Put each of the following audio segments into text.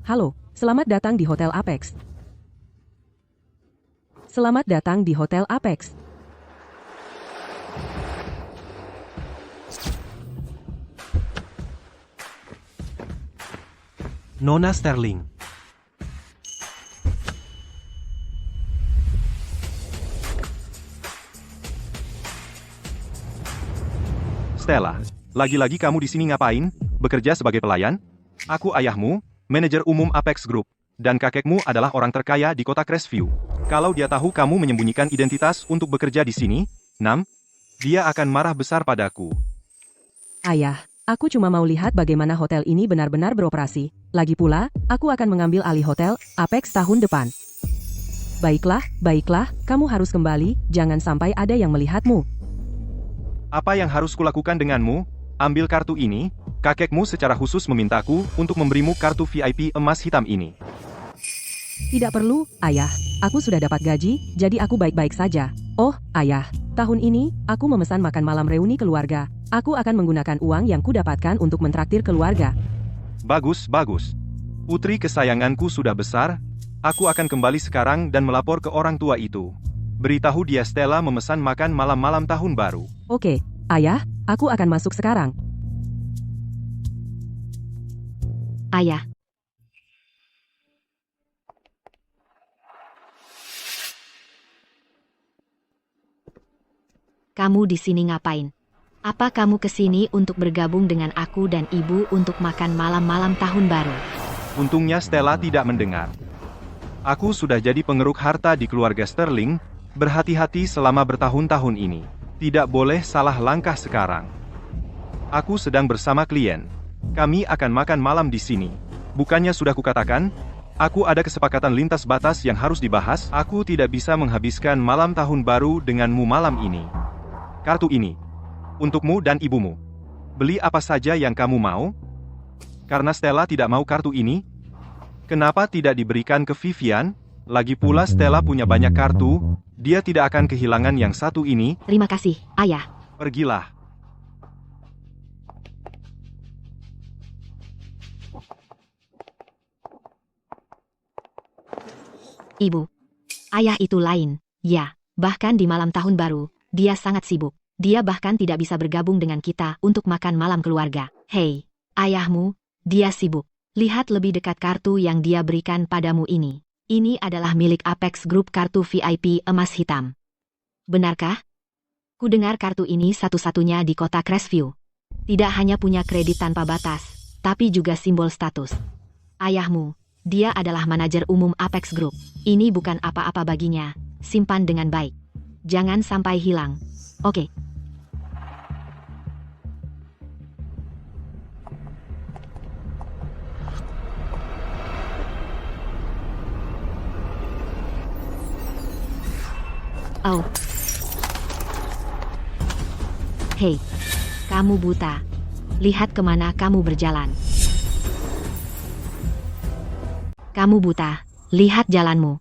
Halo, selamat datang di Hotel Apex. Selamat datang di Hotel Apex. Nona Sterling. Stella, lagi-lagi kamu di sini ngapain? Bekerja sebagai pelayan? Aku ayahmu, manajer umum Apex Group, dan kakekmu adalah orang terkaya di kota Crestview. Kalau dia tahu kamu menyembunyikan identitas untuk bekerja di sini, dia akan marah besar padaku. Ayah, aku cuma mau lihat bagaimana hotel ini benar-benar beroperasi. Lagi pula, aku akan mengambil alih Hotel Apex tahun depan. Baiklah, kamu harus kembali, jangan sampai ada yang melihatmu. Apa yang harus kulakukan denganmu? Ambil kartu ini, kakekmu secara khusus memintaku untuk memberimu kartu VIP emas hitam ini. Tidak perlu, ayah. Aku sudah dapat gaji, jadi aku baik-baik saja. Oh, ayah, tahun ini, aku memesan makan malam reuni keluarga. Aku akan menggunakan uang yang kudapatkan untuk mentraktir keluarga. Bagus. Putri kesayanganku sudah besar, aku akan kembali sekarang dan melapor ke orang tua itu. Beritahu dia Stella memesan makan malam-malam tahun baru. Oke, ayah, aku akan masuk sekarang. Ayah. Kamu di sini ngapain? Apa kamu kesini untuk bergabung dengan aku dan ibu untuk makan malam-malam tahun baru? Untungnya Stella tidak mendengar. Aku sudah jadi pengeruk harta di keluarga Sterling, berhati-hati selama bertahun-tahun ini. Tidak boleh salah langkah sekarang. Aku sedang bersama klien. Kami akan makan malam di sini. Bukannya sudah kukatakan, aku ada kesepakatan lintas batas yang harus dibahas. Aku tidak bisa menghabiskan malam tahun baru denganmu malam ini. Kartu ini, untukmu dan ibumu. Beli apa saja yang kamu mau. Karena Stella tidak mau kartu ini, kenapa tidak diberikan ke Vivian? Lagi pula Stella punya banyak kartu, dia tidak akan kehilangan yang satu ini. Terima kasih, ayah. Pergilah. Ibu. Ayah itu lain, ya, bahkan di malam tahun baru, dia sangat sibuk. Dia bahkan tidak bisa bergabung dengan kita untuk makan malam keluarga. Hei, ayahmu, dia sibuk. Lihat lebih dekat kartu yang dia berikan padamu ini. Ini adalah milik Apex Group kartu VIP emas hitam. Benarkah? Ku dengar kartu ini satu-satunya di kota Crestview. Tidak hanya punya kredit tanpa batas, tapi juga simbol status. Ayahmu, dia adalah manajer umum Apex Group. Ini bukan apa-apa baginya. Simpan dengan baik. Jangan sampai hilang. Oke. Oh. Hei, kamu buta. Lihat kemana kamu berjalan. Kamu buta. Lihat jalanmu.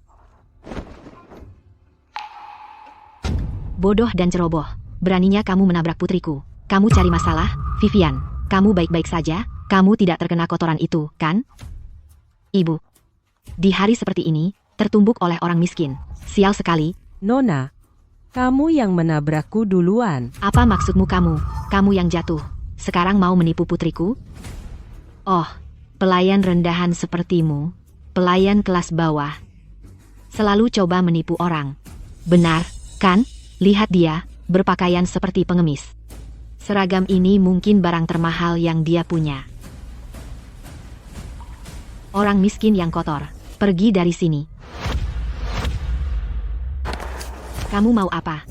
Bodoh dan ceroboh. Beraninya kamu menabrak putriku. Kamu cari masalah, Vivian. Kamu baik-baik saja. Kamu tidak terkena kotoran itu, kan? Ibu. Di hari seperti ini, tertumbuk oleh orang miskin. Sial sekali. Nona, kamu yang menabrakku duluan. Apa maksudmu kamu? Kamu yang jatuh. Sekarang mau menipu putriku? Oh, pelayan rendahan sepertimu. Pelayan kelas bawah. Selalu coba menipu orang. Benar, kan? Lihat dia, berpakaian seperti pengemis. Seragam ini mungkin barang termahal yang dia punya. Orang miskin yang kotor. Pergi dari sini. Kamu mau apa?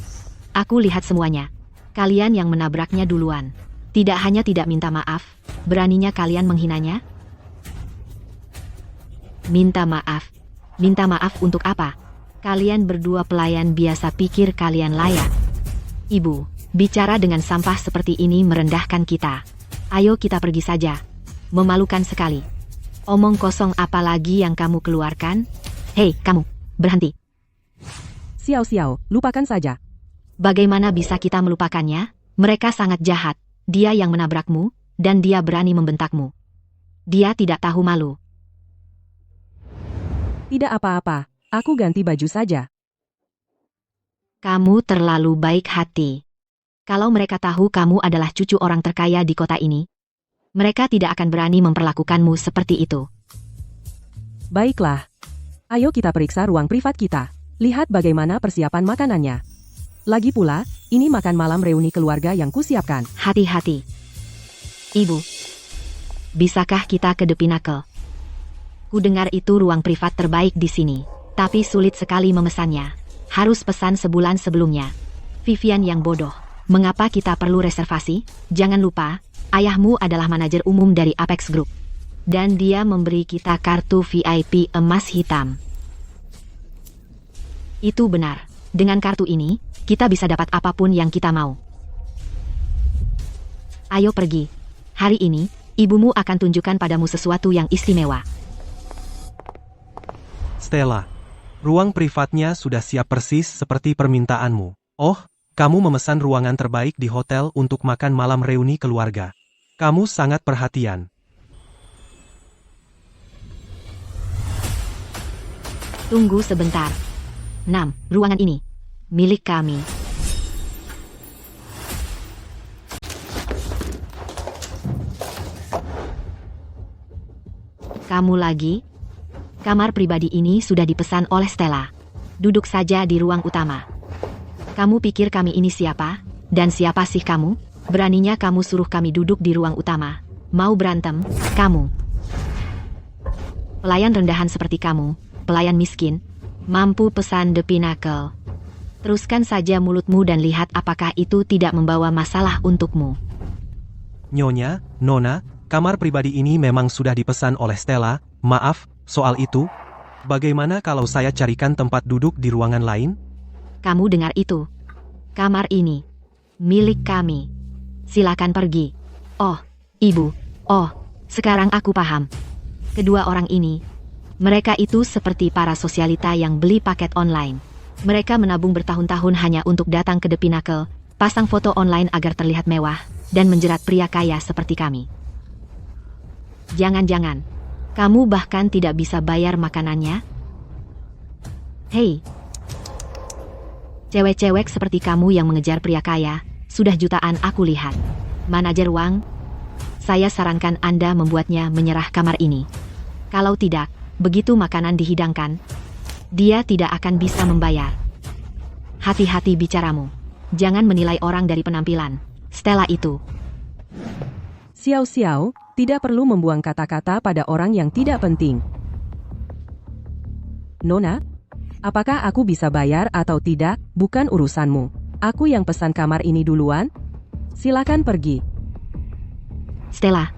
Aku lihat semuanya. Kalian yang menabraknya duluan. Tidak hanya tidak minta maaf, beraninya kalian menghinanya? Minta maaf. Minta maaf untuk apa? Kalian berdua pelayan biasa pikir kalian layak. Ibu, bicara dengan sampah seperti ini merendahkan kita. Ayo kita pergi saja. Memalukan sekali. Omong kosong apa lagi yang kamu keluarkan? Hei, kamu, berhenti. Xiao, lupakan saja. Bagaimana bisa kita melupakannya? Mereka sangat jahat. Dia yang menabrakmu, dan dia berani membentakmu. Dia tidak tahu malu. Tidak apa-apa, aku ganti baju saja. Kamu terlalu baik hati. Kalau mereka tahu kamu adalah cucu orang terkaya di kota ini, mereka tidak akan berani memperlakukanmu seperti itu. Baiklah. Ayo kita periksa ruang privat kita. Lihat bagaimana persiapan makanannya. Lagi pula, ini makan malam reuni keluarga yang kusiapkan. Hati-hati. Ibu, bisakah kita ke The Pinnacle? Ku dengar itu ruang privat terbaik di sini, tapi sulit sekali memesannya. Harus pesan sebulan sebelumnya. Vivian yang bodoh. Mengapa kita perlu reservasi? Jangan lupa, ayahmu adalah manajer umum dari Apex Group. Dan dia memberi kita kartu VIP emas hitam. Itu benar. Dengan kartu ini, kita bisa dapat apapun yang kita mau. Ayo pergi. Hari ini, ibumu akan tunjukkan padamu sesuatu yang istimewa. Stella, ruang privatnya sudah siap persis seperti permintaanmu. Oh, kamu memesan ruangan terbaik di hotel untuk makan malam reuni keluarga. Kamu sangat perhatian. Tunggu sebentar. 6. Ruangan ini milik kami. Kamu lagi? Kamar pribadi ini sudah dipesan oleh Stella. Duduk saja di ruang utama. Kamu pikir kami ini siapa? Dan siapa sih kamu? Beraninya kamu suruh kami duduk di ruang utama. Mau berantem? Kamu. Pelayan rendahan seperti kamu, pelayan miskin, mampu pesan The Pinnacle. Teruskan saja mulutmu dan lihat apakah itu tidak membawa masalah untukmu. Nyonya, Nona, kamar pribadi ini memang sudah dipesan oleh Stella. Maaf, soal itu. Bagaimana kalau saya carikan tempat duduk di ruangan lain? Kamu dengar itu? Kamar ini milik kami. Silakan pergi. Oh, ibu. Oh, sekarang aku paham. Kedua orang ini, mereka itu seperti para sosialita yang beli paket online. Mereka menabung bertahun-tahun hanya untuk datang ke The Pinnacle, pasang foto online agar terlihat mewah, dan menjerat pria kaya seperti kami. Jangan-jangan, kamu bahkan tidak bisa bayar makanannya? Hei, cewek-cewek seperti kamu yang mengejar pria kaya, sudah jutaan aku lihat. Manajer Wang, saya sarankan Anda membuatnya menyerah kamar ini. Kalau tidak, begitu makanan dihidangkan, dia tidak akan bisa membayar. Hati-hati bicaramu. Jangan menilai orang dari penampilan. Stella itu. Xiao-xiao, tidak perlu membuang kata-kata pada orang yang tidak penting. Nona, apakah aku bisa bayar atau tidak, bukan urusanmu. Aku yang pesan kamar ini duluan. Silakan pergi. Stella,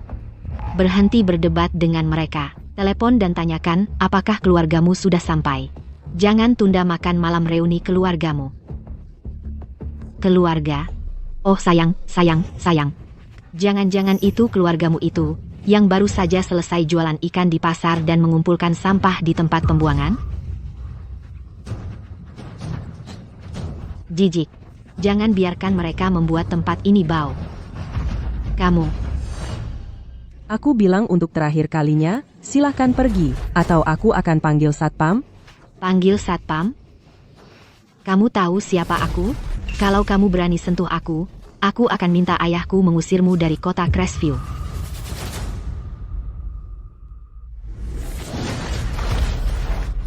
berhenti berdebat dengan mereka. Telepon dan tanyakan apakah keluargamu sudah sampai. Jangan tunda makan malam reuni keluargamu. Keluarga? Oh sayang. Jangan-jangan itu keluargamu itu, yang baru saja selesai jualan ikan di pasar dan mengumpulkan sampah di tempat pembuangan? Jijik. Jangan biarkan mereka membuat tempat ini bau. Kamu. Aku bilang untuk terakhir kalinya, silahkan pergi, atau aku akan panggil satpam. Panggil satpam? Kamu tahu siapa aku? Kalau kamu berani sentuh aku akan minta ayahku mengusirmu dari kota Crestview.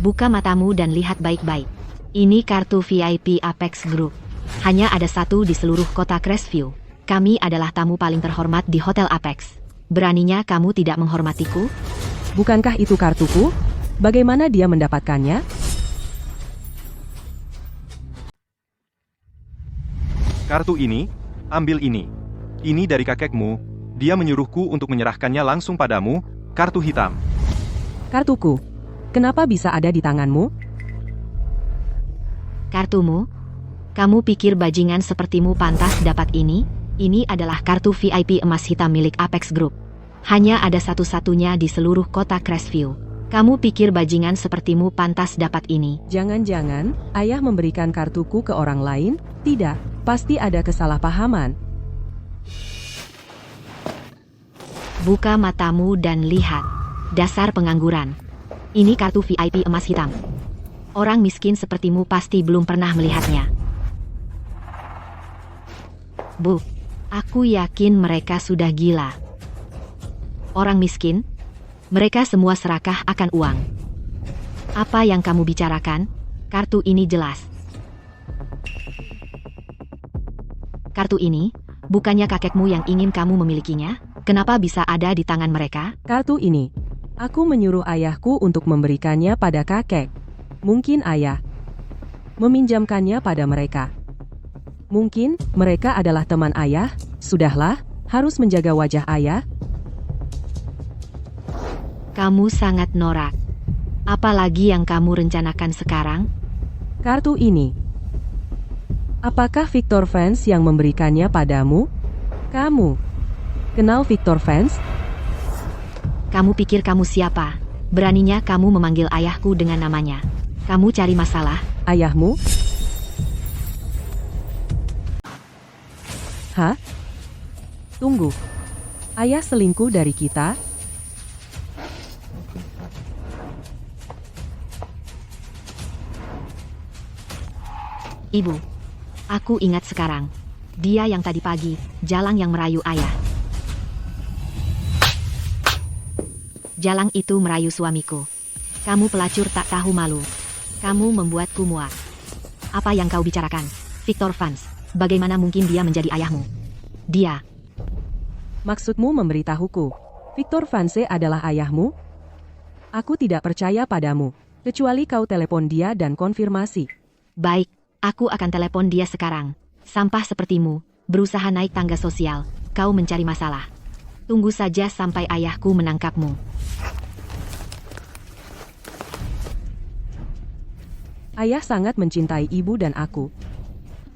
Buka matamu dan lihat baik-baik. Ini kartu VIP Apex Group. Hanya ada satu di seluruh kota Crestview. Kami adalah tamu paling terhormat di Hotel Apex. Beraninya kamu tidak menghormatiku? Bukankah itu kartuku? Bagaimana dia mendapatkannya? Kartu ini, ambil ini. Ini dari kakekmu. Dia menyuruhku untuk menyerahkannya langsung padamu, kartu hitam. Kartuku. Kenapa bisa ada di tanganmu? Kartumu? Kamu pikir bajingan sepertimu pantas dapat ini? Ini adalah kartu VIP emas hitam milik Apex Group. Hanya ada satu-satunya di seluruh kota Crestview. Kamu pikir bajingan sepertimu pantas dapat ini? Jangan-jangan, ayah memberikan kartuku ke orang lain? Tidak, pasti ada kesalahpahaman. Buka matamu dan lihat. Dasar pengangguran. Ini kartu VIP emas hitam. Orang miskin sepertimu pasti belum pernah melihatnya. Bu, aku yakin mereka sudah gila. Orang miskin, mereka semua serakah akan uang. Apa yang kamu bicarakan? Kartu ini jelas. Kartu ini, bukannya kakekmu yang ingin kamu memilikinya? Kenapa bisa ada di tangan mereka? Kartu ini, aku menyuruh ayahku untuk memberikannya pada kakek. Mungkin ayah meminjamkannya pada mereka. Mungkin mereka adalah teman ayah. Sudahlah, harus menjaga wajah ayah. Kamu sangat norak. Apalagi yang kamu rencanakan sekarang? Kartu ini. Apakah Victor Vance yang memberikannya padamu? Kamu kenal Victor Vance? Kamu pikir kamu siapa? Beraninya kamu memanggil ayahku dengan namanya. Kamu cari masalah? Ayahmu? Hah? Tunggu. Ayah selingkuh dari kita? Ibu, aku ingat sekarang. Dia yang tadi pagi, Jalang yang merayu ayah. Jalang itu merayu suamiku. Kamu pelacur tak tahu malu. Kamu membuatku muak. Apa yang kau bicarakan? Victor Vance, bagaimana mungkin dia menjadi ayahmu? Dia. Maksudmu memberitahuku, Victor Vance adalah ayahmu? Aku tidak percaya padamu, kecuali kau telepon dia dan konfirmasi. Baik, aku akan telepon dia sekarang. Sampah sepertimu, berusaha naik tangga sosial, kau mencari masalah. Tunggu saja sampai ayahku menangkapmu. Ayah sangat mencintai ibu dan aku.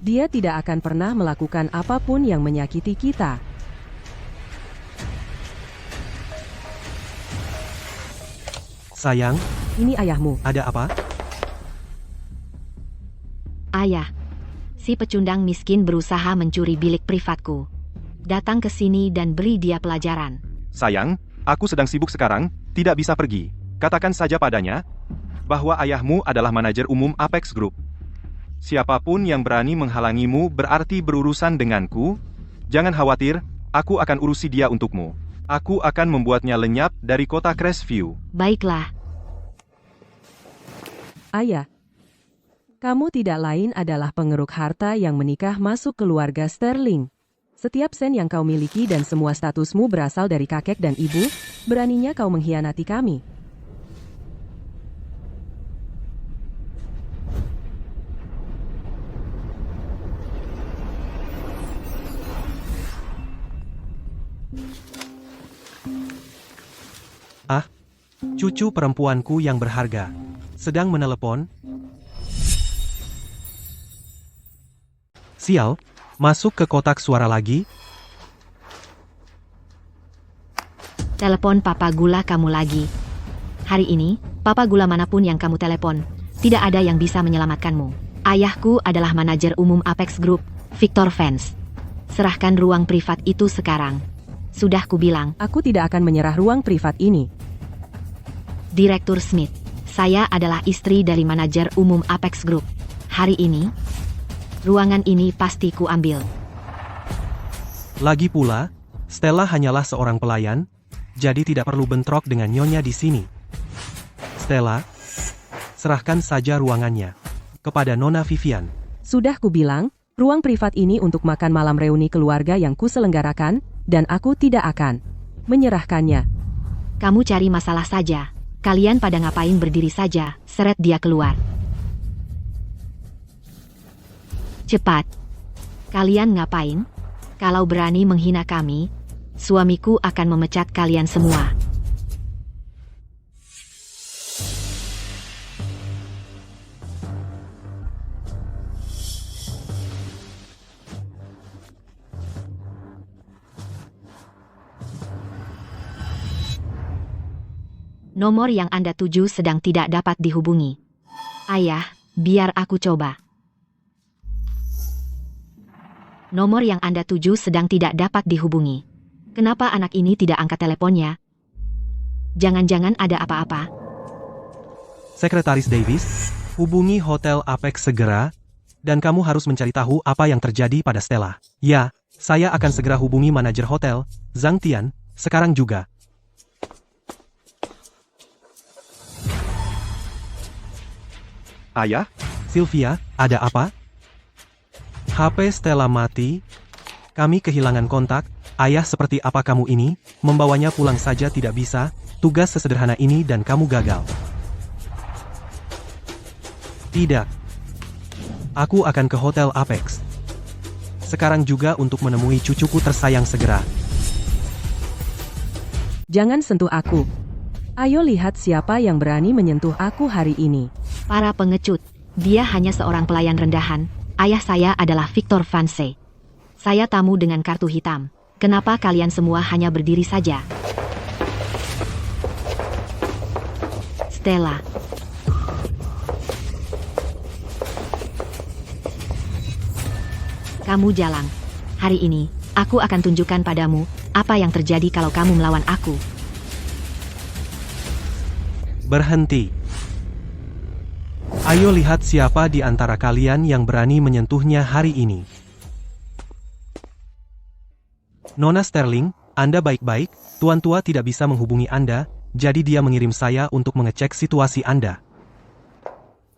Dia tidak akan pernah melakukan apapun yang menyakiti kita. Sayang, Ini ayahmu. ada apa? Ayah, si pecundang miskin berusaha mencuri bilik privatku. Datang ke sini dan beri dia pelajaran. Sayang, aku sedang sibuk sekarang, tidak bisa pergi. Katakan saja padanya bahwa ayahmu adalah manajer umum Apex Group. Siapapun yang berani menghalangimu berarti berurusan denganku. Jangan khawatir, aku akan urusi dia untukmu. Aku akan membuatnya lenyap dari kota Crestview. Baiklah, Ayah, kamu tidak lain adalah pengeruk harta yang menikah masuk keluarga Sterling. Setiap sen yang kau miliki dan semua statusmu berasal dari kakek dan ibu, beraninya kau mengkhianati kami. Cucu perempuanku yang berharga. Sedang menelepon. Sial, masuk ke kotak suara lagi. telepon Papa Gula kamu lagi. Hari ini, Papa Gula manapun yang kamu telepon, tidak ada yang bisa menyelamatkanmu. Ayahku adalah manajer umum Apex Group, Victor Vance. Serahkan ruang privat itu sekarang. Sudah kubilang. Aku tidak akan menyerah ruang privat ini. Direktur Smith, saya adalah istri dari manajer umum Apex Group. Hari ini, ruangan ini pasti ku ambil. Lagi pula, Stella hanyalah seorang pelayan, jadi tidak perlu bentrok dengan nyonya di sini. Stella, serahkan saja ruangannya kepada Nona Vivian. Sudah kubilang, ruang privat ini untuk makan malam reuni keluarga yang kuselenggarakan, dan aku tidak akan menyerahkannya. Kamu cari masalah saja. Kalian pada ngapain berdiri saja, seret dia keluar. Cepat. Kalian ngapain? Kalau berani menghina kami, suamiku akan memecat kalian semua. Nomor yang Anda tuju sedang tidak dapat dihubungi. Ayah, biar aku coba. Nomor yang Anda tuju sedang tidak dapat dihubungi. Kenapa anak ini tidak angkat teleponnya? Jangan-jangan ada apa-apa? Sekretaris Davis, hubungi Hotel Apex segera, dan kamu harus mencari tahu apa yang terjadi pada Stella. Ya, saya akan segera hubungi manajer hotel, Zhang Tian, sekarang juga. Ayah, Sylvia, ada apa? HP Stella mati. Kami kehilangan kontak. Ayah, seperti apa kamu ini? Membawanya pulang saja tidak bisa. Tugas sesederhana ini dan kamu gagal. Tidak. Aku akan ke Hotel Apex. Sekarang juga untuk menemui cucuku tersayang segera. Jangan sentuh aku. Ayo lihat siapa yang berani menyentuh aku hari ini. Para pengecut, dia hanya seorang pelayan rendahan. Ayah saya adalah Victor Vance. Saya tamu dengan kartu hitam. Kenapa kalian semua hanya berdiri saja? Stella. Kamu jalang. Hari ini, aku akan tunjukkan padamu apa yang terjadi kalau kamu melawan aku. Berhenti. Ayo lihat siapa di antara kalian yang berani menyentuhnya hari ini. Nona Sterling, Anda baik-baik, Tuan Tua tidak bisa menghubungi Anda, jadi dia mengirim saya untuk mengecek situasi Anda.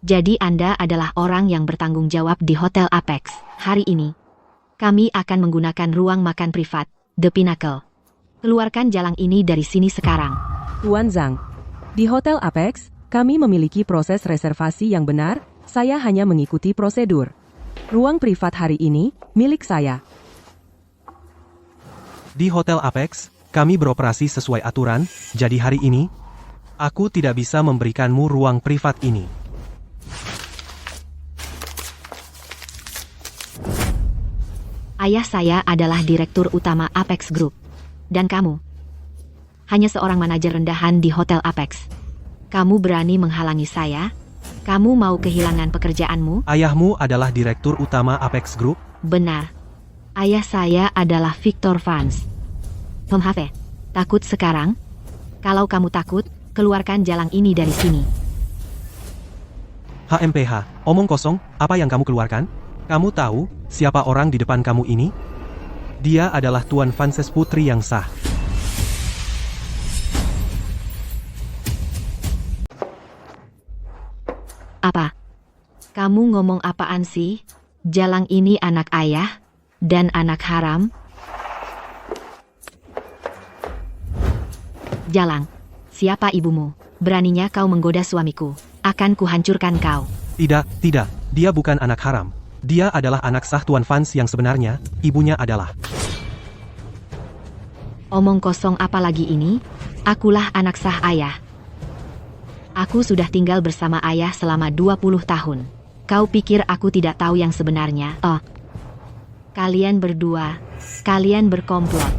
Jadi Anda adalah orang yang bertanggung jawab di Hotel Apex. Hari ini, kami akan menggunakan ruang makan privat, The Pinnacle. Keluarkan jalang ini dari sini sekarang. Tuan Zhang, di Hotel Apex, kami memiliki proses reservasi yang benar, saya hanya mengikuti prosedur. Ruang privat hari ini, milik saya. Di Hotel Apex, kami beroperasi sesuai aturan, jadi hari ini, aku tidak bisa memberikanmu ruang privat ini. Ayah saya adalah direktur utama Apex Group. Dan kamu? Hanya seorang manajer rendahan di Hotel Apex. Kamu berani menghalangi saya? Kamu mau kehilangan pekerjaanmu? Ayahmu adalah direktur utama Apex Group? Benar. Ayah saya adalah Victor Vance. Pemhafe, takut sekarang? Kalau kamu takut, keluarkan jalang ini dari sini. HMPH, omong kosong, apa yang kamu keluarkan? Kamu tahu, siapa orang di depan kamu ini? Dia adalah Tuan Vances putri yang sah. Apa? Kamu ngomong apaan sih? Jalang ini anak ayah? Dan anak haram? Jalang, siapa ibumu? Beraninya kau menggoda suamiku. Akan kuhancurkan kau. Tidak, dia bukan anak haram. Dia adalah anak sah Tuan Vance yang sebenarnya, ibunya adalah. Omong kosong apa lagi ini? Akulah anak sah ayah. Aku sudah tinggal bersama ayah selama 20 tahun. Kau pikir aku tidak tahu yang sebenarnya? Oh. Kalian berdua, kalian berkomplot.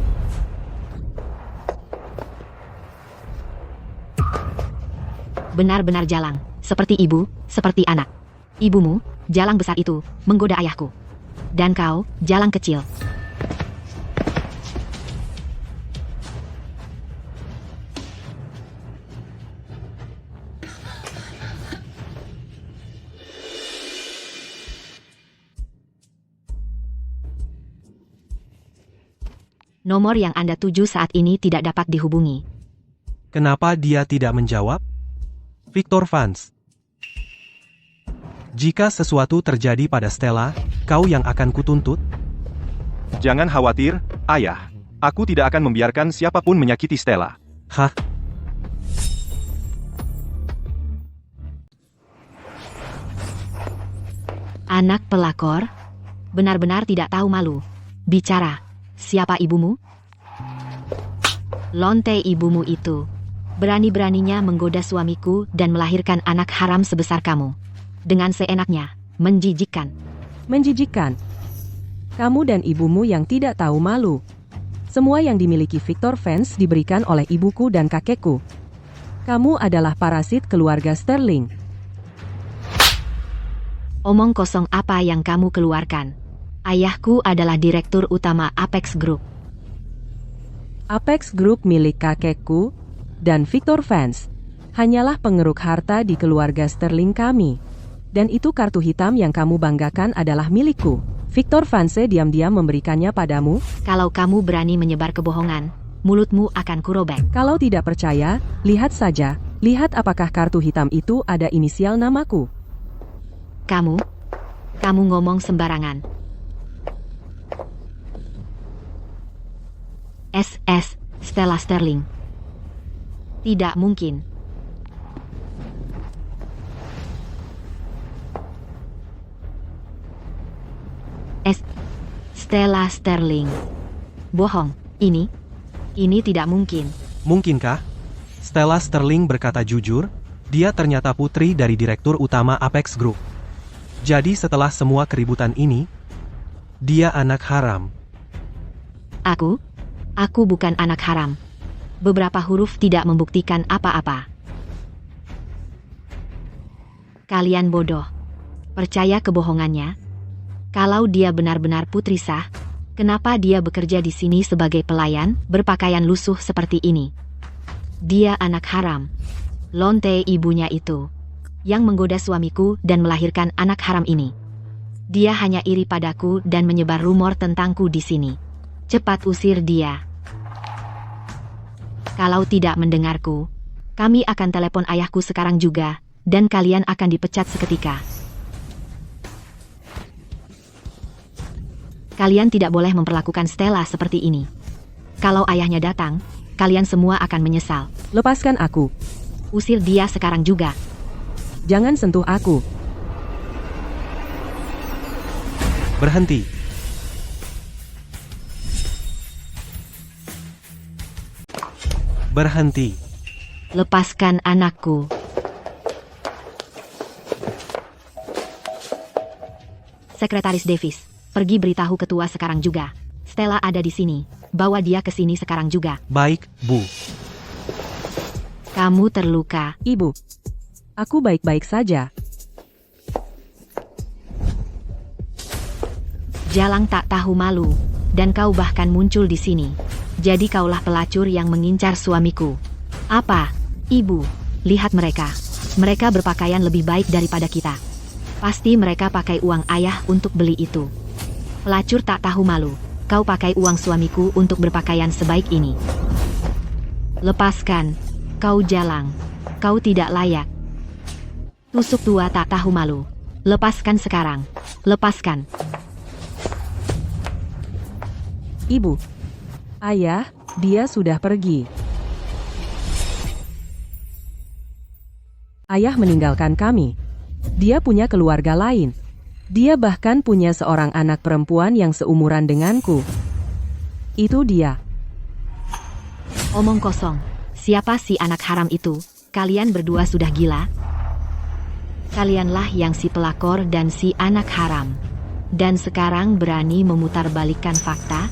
Benar-benar jalang, seperti ibu, seperti anak. Ibumu, jalang besar itu, menggoda ayahku. Dan kau, jalang kecil. Nomor yang Anda tuju saat ini tidak dapat dihubungi. Kenapa dia tidak menjawab? Victor Vance. Jika sesuatu terjadi pada Stella, kau yang akan kutuntut? jangan khawatir, Ayah. Aku tidak akan membiarkan siapapun menyakiti Stella. Hah? Anak pelakor? Benar-benar tidak tahu malu. Bicara. Siapa ibumu? Lonte ibumu itu. Berani-beraninya menggoda suamiku dan melahirkan anak haram sebesar kamu. Dengan seenaknya, menjijikkan. Menjijikkan. Kamu dan ibumu yang tidak tahu malu. Semua yang dimiliki Victor Vance diberikan oleh ibuku dan kakekku. Kamu adalah parasit keluarga Sterling. Omong kosong apa yang kamu keluarkan? Ayahku adalah direktur utama Apex Group. Apex Group milik kakekku dan Victor Vance. hanyalah pengeruk harta di keluarga Sterling kami. Dan itu kartu hitam yang kamu banggakan adalah milikku. Victor Vance diam-diam memberikannya padamu. Kalau kamu berani menyebar kebohongan, mulutmu akan kurobek. Kalau tidak percaya, lihat saja. Lihat apakah kartu hitam itu ada inisial namaku. Kamu ngomong sembarangan. SS Stella Sterling. Tidak mungkin. Stella Sterling. Bohong. Ini tidak mungkin. Mungkinkah? Stella Sterling berkata jujur, dia ternyata putri dari Direktur Utama Apex Group. Jadi setelah semua keributan ini, dia anak haram. Aku bukan anak haram. Beberapa huruf tidak membuktikan apa-apa. Kalian bodoh. Percaya kebohongannya? Kalau dia benar-benar putri sah, kenapa dia bekerja di sini sebagai pelayan, berpakaian lusuh seperti ini? Dia anak haram. Lonte ibunya itu, yang menggoda suamiku dan melahirkan anak haram ini. Dia hanya iri padaku dan menyebar rumor tentangku di sini. Cepat usir dia. Kalau tidak mendengarku, kami akan telepon ayahku sekarang juga, dan kalian akan dipecat seketika. Kalian tidak boleh memperlakukan Stella seperti ini. Kalau ayahnya datang, kalian semua akan menyesal. Lepaskan aku. Usir dia sekarang juga. Jangan sentuh aku. Berhenti. Berhenti. Lepaskan anakku. Sekretaris Davis, pergi beritahu ketua sekarang juga. Stella ada di sini. Bawa dia ke sini sekarang juga. Baik, Bu. Kamu terluka. Ibu, aku baik-baik saja. Jalang tak tahu malu, dan kau bahkan muncul di sini. Jadi kaulah pelacur yang mengincar suamiku. Apa? Ibu, lihat mereka. Mereka berpakaian lebih baik daripada kita. Pasti mereka pakai uang ayah untuk beli itu. Pelacur tak tahu malu. Kau pakai uang suamiku untuk berpakaian sebaik ini. Lepaskan. Kau jalang. Kau tidak layak. Tusuk tua tak tahu malu. Lepaskan sekarang. Lepaskan. Ibu. Ayah, dia sudah pergi. Ayah meninggalkan kami. Dia punya keluarga lain. Dia bahkan punya seorang anak perempuan yang seumuran denganku. Itu dia. Omong kosong. Siapa si anak haram itu? Kalian berdua sudah gila? Kalianlah yang si pelakor dan si anak haram. Dan sekarang berani memutarbalikkan fakta?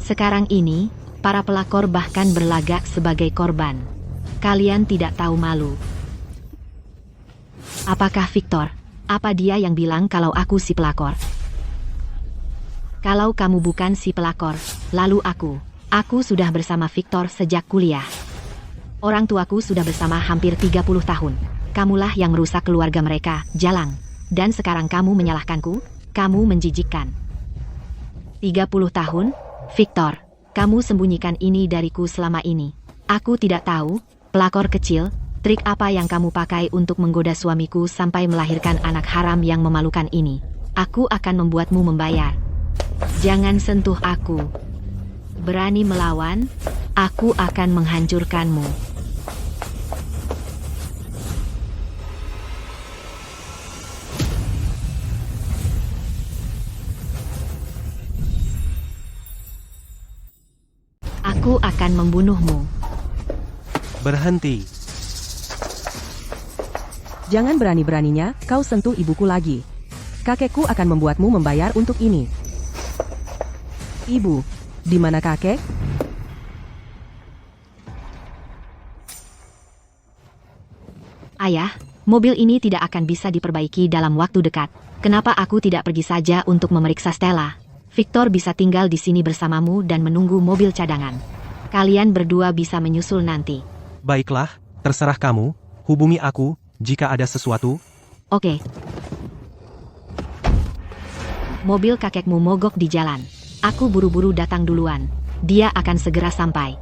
Sekarang ini, para pelakor bahkan berlagak sebagai korban. Kalian tidak tahu malu. Apakah Victor? Apa dia yang bilang kalau aku si pelakor? Kalau kamu bukan si pelakor, lalu aku sudah bersama Victor sejak kuliah. Orang tuaku sudah bersama hampir 30 tahun. Kamulah yang merusak keluarga mereka, jalang. Dan sekarang kamu menyalahkanku? Kamu menjijikkan. 30 tahun? Victor, kamu sembunyikan ini dariku selama ini. Aku tidak tahu, pelakor kecil, trik apa yang kamu pakai untuk menggoda suamiku sampai melahirkan anak haram yang memalukan ini. Aku akan membuatmu membayar. Jangan sentuh aku. Berani melawan, aku akan menghancurkanmu. Aku akan membunuhmu. Berhenti. Jangan berani-beraninya kau sentuh ibuku lagi. Kakekku akan membuatmu membayar untuk ini. Ibu, di mana kakek? Ayah, mobil ini tidak akan bisa diperbaiki dalam waktu dekat. Kenapa aku tidak pergi saja untuk memeriksa Stella? Victor bisa tinggal di sini bersamamu dan menunggu mobil cadangan. Kalian berdua bisa menyusul nanti. Baiklah, Terserah kamu, hubungi aku, jika ada sesuatu. Oke. Mobil kakekmu mogok di jalan. Aku buru-buru datang duluan. Dia akan segera sampai.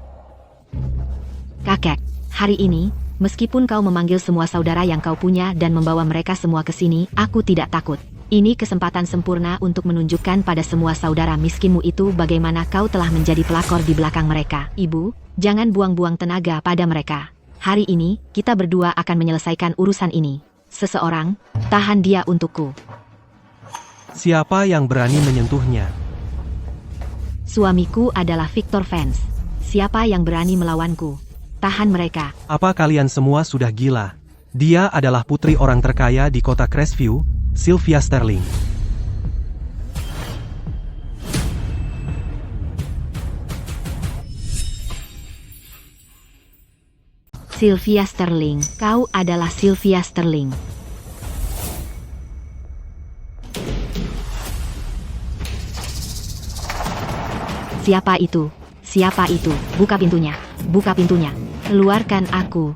Kakek, hari ini, meskipun kau memanggil semua saudara yang kau punya dan membawa mereka semua ke sini, aku tidak takut. Ini kesempatan sempurna untuk menunjukkan pada semua saudara miskinmu itu bagaimana kau telah menjadi pelakor di belakang mereka. Ibu, jangan buang-buang tenaga pada mereka. Hari ini, kita berdua akan menyelesaikan urusan ini. Seseorang, tahan dia untukku. Siapa yang berani menyentuhnya? Suamiku adalah Victor Vance. Siapa yang berani melawanku? Tahan mereka. Apa kalian semua sudah gila? Dia adalah putri orang terkaya di kota Crestview, Sylvia Sterling. Sylvia Sterling, kau adalah Sylvia Sterling. Siapa itu? Siapa itu? Buka pintunya. Buka pintunya. Keluarkan aku.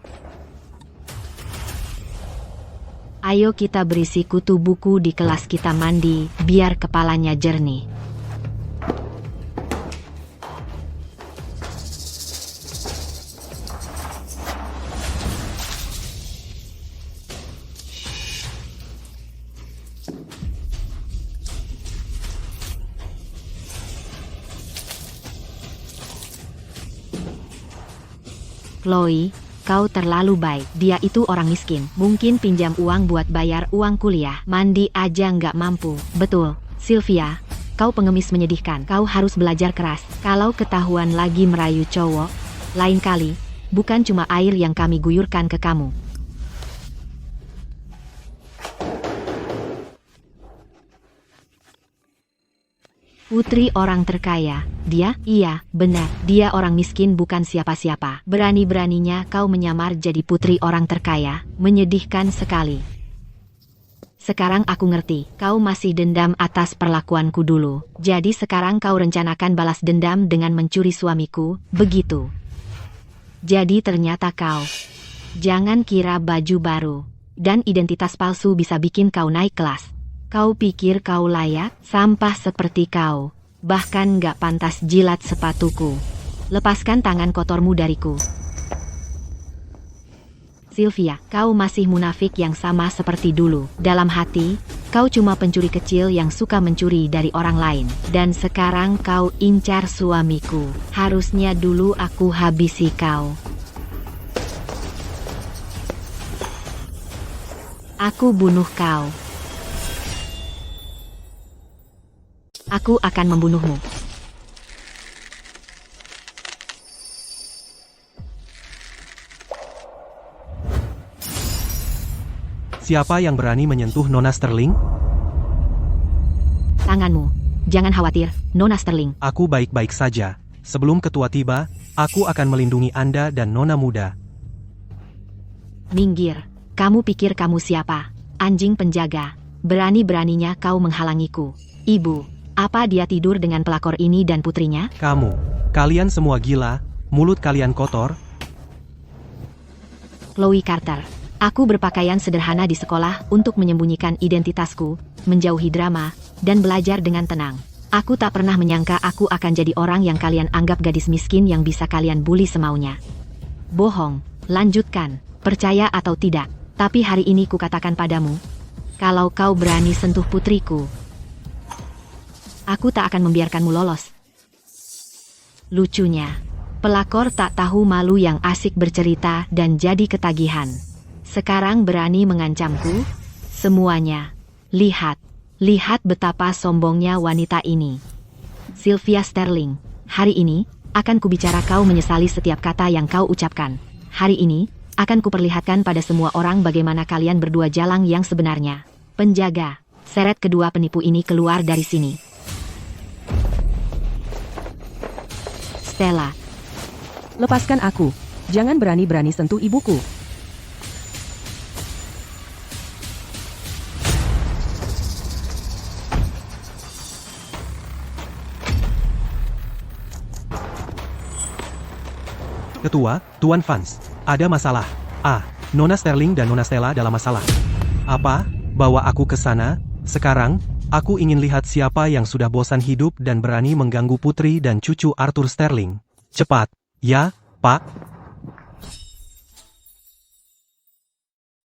Ayo kita berisi kutu buku di kelas kita mandi, biar kepalanya jernih. Chloe, kau terlalu baik. Dia itu orang miskin. Mungkin pinjam uang buat bayar uang kuliah. Mandi aja nggak mampu. Betul, Sylvia. Kau pengemis menyedihkan. Kau harus belajar keras. Kalau ketahuan lagi merayu cowok, lain kali, bukan cuma air yang kami guyurkan ke kamu. Putri orang terkaya. Dia? Iya, benar. Dia orang miskin bukan siapa-siapa. Berani-beraninya kau menyamar jadi putri orang terkaya. Menyedihkan sekali. Sekarang aku ngerti. Kau masih dendam atas perlakuanku dulu. Jadi sekarang kau rencanakan balas dendam dengan mencuri suamiku, begitu? Jadi ternyata kau. Jangan kira baju baru dan identitas palsu bisa bikin kau naik kelas. Kau pikir kau layak? Sampah seperti kau. Bahkan gak pantas jilat sepatuku. Lepaskan tangan kotormu dariku. Sylvia, kau masih munafik yang sama seperti dulu. Dalam hati, kau cuma pencuri kecil yang suka mencuri dari orang lain. Dan sekarang kau incar suamiku. Harusnya dulu aku habisi kau. Aku bunuh kau. Aku akan membunuhmu. Siapa yang berani menyentuh Nona Sterling? Tanganmu. Jangan khawatir, Nona Sterling. Aku baik-baik saja. Sebelum ketua tiba, aku akan melindungi Anda dan Nona muda. Minggir. Kamu pikir kamu siapa? Anjing penjaga. Berani-beraninya kau menghalangiku. Ibu. Apa dia tidur dengan pelakor ini dan putrinya? Kalian semua gila, mulut kalian kotor. Chloe Carter. Aku berpakaian sederhana di sekolah untuk menyembunyikan identitasku, menjauhi drama, dan belajar dengan tenang. Aku tak pernah menyangka aku akan jadi orang yang kalian anggap gadis miskin yang bisa kalian bully semaunya. Bohong, lanjutkan, percaya atau tidak. Tapi hari ini kukatakan padamu, kalau kau berani sentuh putriku, aku tak akan membiarkanmu lolos. Lucunya, pelakor tak tahu malu yang asik bercerita dan jadi ketagihan. Sekarang berani mengancamku? Semuanya. Lihat betapa sombongnya wanita ini. Sylvia Sterling, hari ini, akan kubicara kau menyesali setiap kata yang kau ucapkan. Hari ini, akan kuperlihatkan pada semua orang bagaimana kalian berdua jalang yang sebenarnya. Penjaga, seret kedua penipu ini keluar dari sini. Stella. Lepaskan aku. Jangan berani-berani sentuh ibuku. Ketua, Tuan Vance, ada masalah. Nona Sterling dan Nona Stella dalam masalah. Apa? Bawa aku ke sana? Sekarang, aku ingin lihat siapa yang sudah bosan hidup dan berani mengganggu putri dan cucu Arthur Sterling. Cepat. Ya, Pak.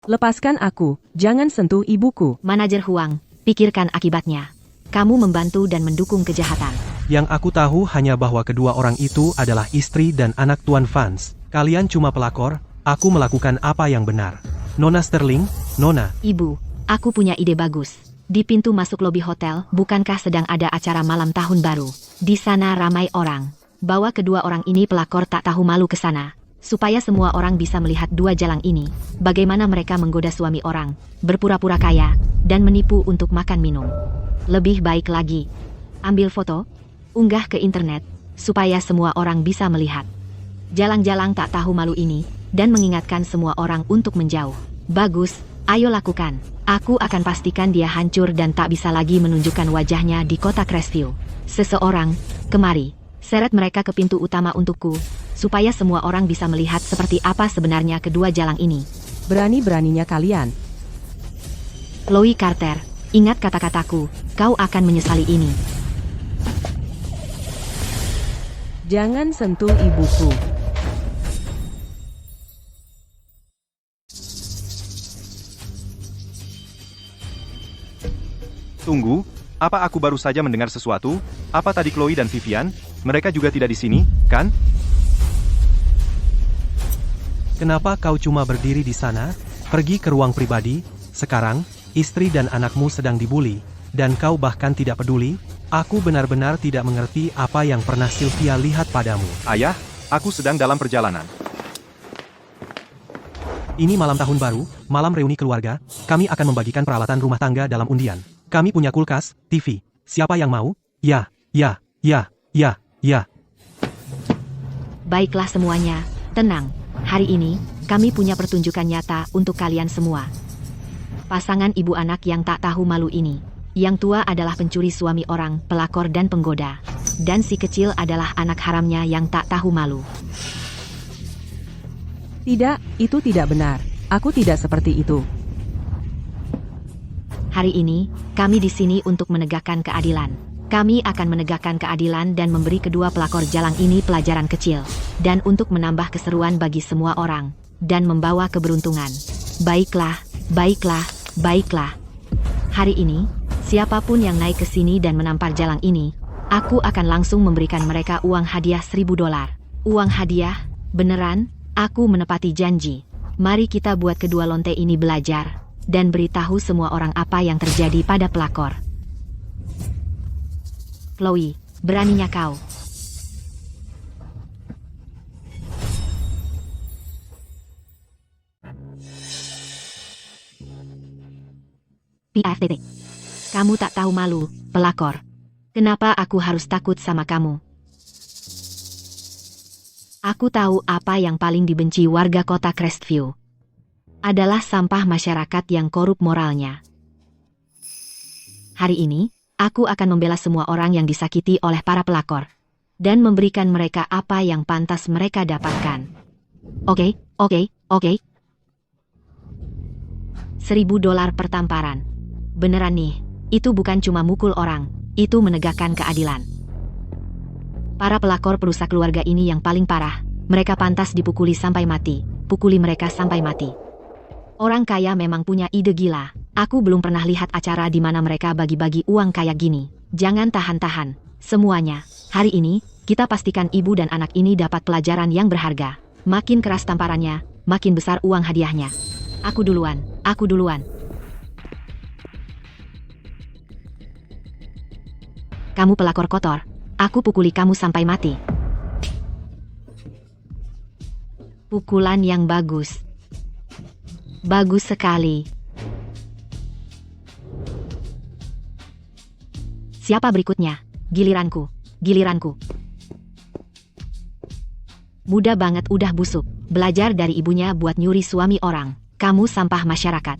Lepaskan aku, jangan sentuh ibuku. Manajer Huang, pikirkan akibatnya. Kamu membantu dan mendukung kejahatan. Yang aku tahu hanya bahwa kedua orang itu adalah istri dan anak Tuan Vance. Kalian cuma pelakor, aku melakukan apa yang benar. Nona Sterling, Nona. Ibu, aku punya ide bagus. Di pintu masuk lobi hotel, bukankah sedang ada acara malam tahun baru? Di sana ramai orang. Bawa kedua orang ini pelakor tak tahu malu ke sana. Supaya semua orang bisa melihat dua jalang ini, bagaimana mereka menggoda suami orang, berpura-pura kaya, dan menipu untuk makan minum. Lebih baik lagi, ambil foto, unggah ke internet, supaya semua orang bisa melihat. Jalang-jalang tak tahu malu ini, dan mengingatkan semua orang untuk menjauh. Bagus, ayo lakukan. Aku akan pastikan dia hancur dan tak bisa lagi menunjukkan wajahnya di kota Crestview. Seseorang, kemari, seret mereka ke pintu utama untukku, supaya semua orang bisa melihat seperti apa sebenarnya kedua jalang ini. Berani-beraninya kalian. Chloe Carter, ingat kata-kataku, kau akan menyesali ini. Jangan sentuh ibuku. Tunggu, apa aku baru saja mendengar sesuatu? Apa tadi Chloe dan Vivian? Mereka juga tidak di sini, kan? Kenapa kau cuma berdiri di sana? Pergi ke ruang pribadi. Sekarang, istri dan anakmu sedang dibully, dan kau bahkan tidak peduli. Aku benar-benar tidak mengerti apa yang pernah Sylvia lihat padamu. Ayah, aku sedang dalam perjalanan. Ini malam tahun baru, malam reuni keluarga. Kami akan membagikan peralatan rumah tangga dalam undian. Kami punya kulkas, TV. Siapa yang mau? Ya. Baiklah semuanya, tenang. Hari ini, kami punya pertunjukan nyata untuk kalian semua. Pasangan ibu anak yang tak tahu malu ini. Yang tua adalah pencuri suami orang, pelakor dan penggoda. Dan si kecil adalah anak haramnya yang tak tahu malu. Tidak, itu tidak benar. Aku tidak seperti itu. Hari ini, kami di sini untuk menegakkan keadilan. Kami akan menegakkan keadilan dan memberi kedua pelakor jalang ini pelajaran kecil. Dan untuk menambah keseruan bagi semua orang. Dan membawa keberuntungan. Baiklah. Hari ini, siapapun yang naik ke sini dan menampar jalang ini, aku akan langsung memberikan mereka uang hadiah $1.000. Uang hadiah? Beneran? Aku menepati janji. Mari kita buat kedua lonte ini belajar. Dan beritahu semua orang apa yang terjadi pada pelakor. Chloe, beraninya kau. PFTT. Kamu tak tahu malu, pelakor. Kenapa aku harus takut sama kamu? Aku tahu apa yang paling dibenci warga kota Crestview. Adalah sampah masyarakat yang korup moralnya. Hari ini, aku akan membela semua orang yang disakiti oleh para pelakor. Dan memberikan mereka apa yang pantas mereka dapatkan. Oke. $1.000 per tamparan. Beneran nih, itu bukan cuma mukul orang, itu menegakkan keadilan. Para pelakor perusak keluarga ini yang paling parah, mereka pantas dipukuli sampai mati, pukuli mereka sampai mati. Orang kaya memang punya ide gila. Aku belum pernah lihat acara di mana mereka bagi-bagi uang kayak gini. Jangan tahan-tahan. Semuanya. Hari ini, kita pastikan ibu dan anak ini dapat pelajaran yang berharga. Makin keras tamparannya, makin besar uang hadiahnya. Aku duluan. Kamu pelakor kotor. Aku pukuli kamu sampai mati. Pukulan yang bagus. Bagus sekali. Siapa berikutnya? Giliranku. Mudah banget udah busuk. Belajar dari ibunya buat nyuri suami orang. Kamu sampah masyarakat.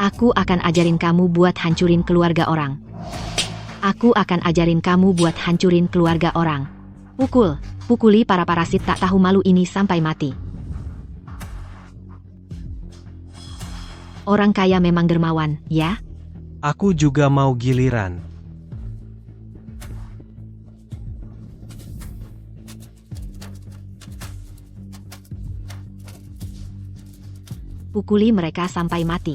Aku akan ajarin kamu buat hancurin keluarga orang. Pukuli para parasit tak tahu malu ini sampai mati. Orang kaya memang dermawan, ya? Aku juga mau giliran. Pukuli mereka sampai mati.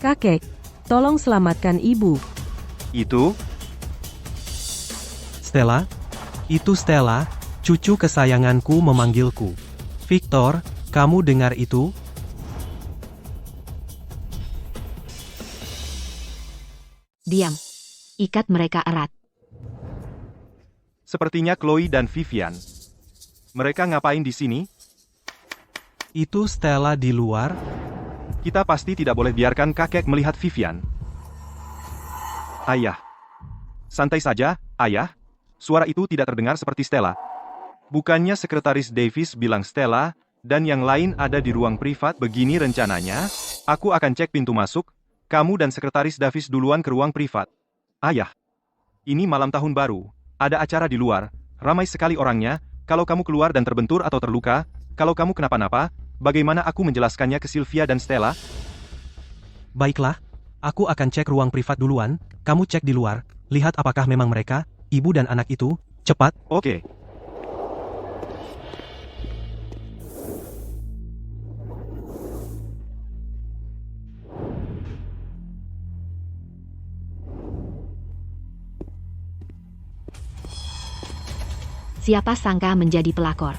Kakek, tolong selamatkan ibu. Itu, Stella? Itu Stella, cucu kesayanganku memanggilku. Victor, kamu dengar itu? Diam. Ikat mereka erat. sepertinya Chloe dan Vivian. Mereka ngapain di sini? Itu Stella di luar? Kita pasti tidak boleh biarkan kakek melihat Vivian. Ayah. Santai saja, ayah. Suara itu tidak terdengar seperti Stella. Bukannya sekretaris Davis bilang Stella, dan yang lain ada di ruang privat. Begini rencananya, aku akan cek pintu masuk, kamu dan sekretaris Davis duluan ke ruang privat. Ayah. Ini malam tahun baru, ada acara di luar, ramai sekali orangnya, kalau kamu keluar dan terbentur atau terluka, kalau kamu kenapa-napa, bagaimana aku menjelaskannya ke Sylvia dan Stella? Baiklah, aku akan cek ruang privat duluan, kamu cek di luar, lihat apakah memang mereka, ibu dan anak itu, cepat. Oke. Siapa sangka menjadi pelakor.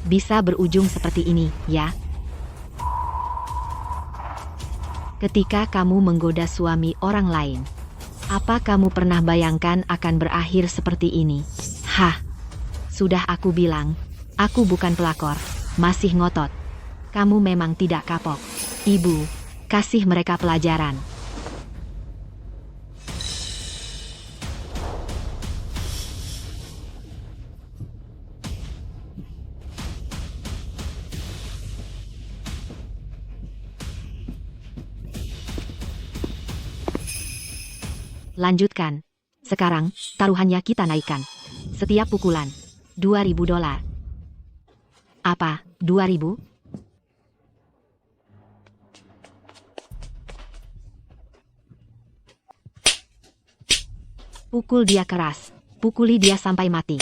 Bisa berujung seperti ini, ya? Ketika kamu menggoda suami orang lain, apa kamu pernah bayangkan akan berakhir seperti ini? Hah, sudah aku bilang, aku bukan pelakor, masih ngotot. Kamu memang tidak kapok. Ibu, kasih mereka pelajaran. Lanjutkan. Sekarang, taruhannya kita naikkan. Setiap pukulan, $2.000. Apa, 2.000? Pukul dia keras. Pukuli dia sampai mati.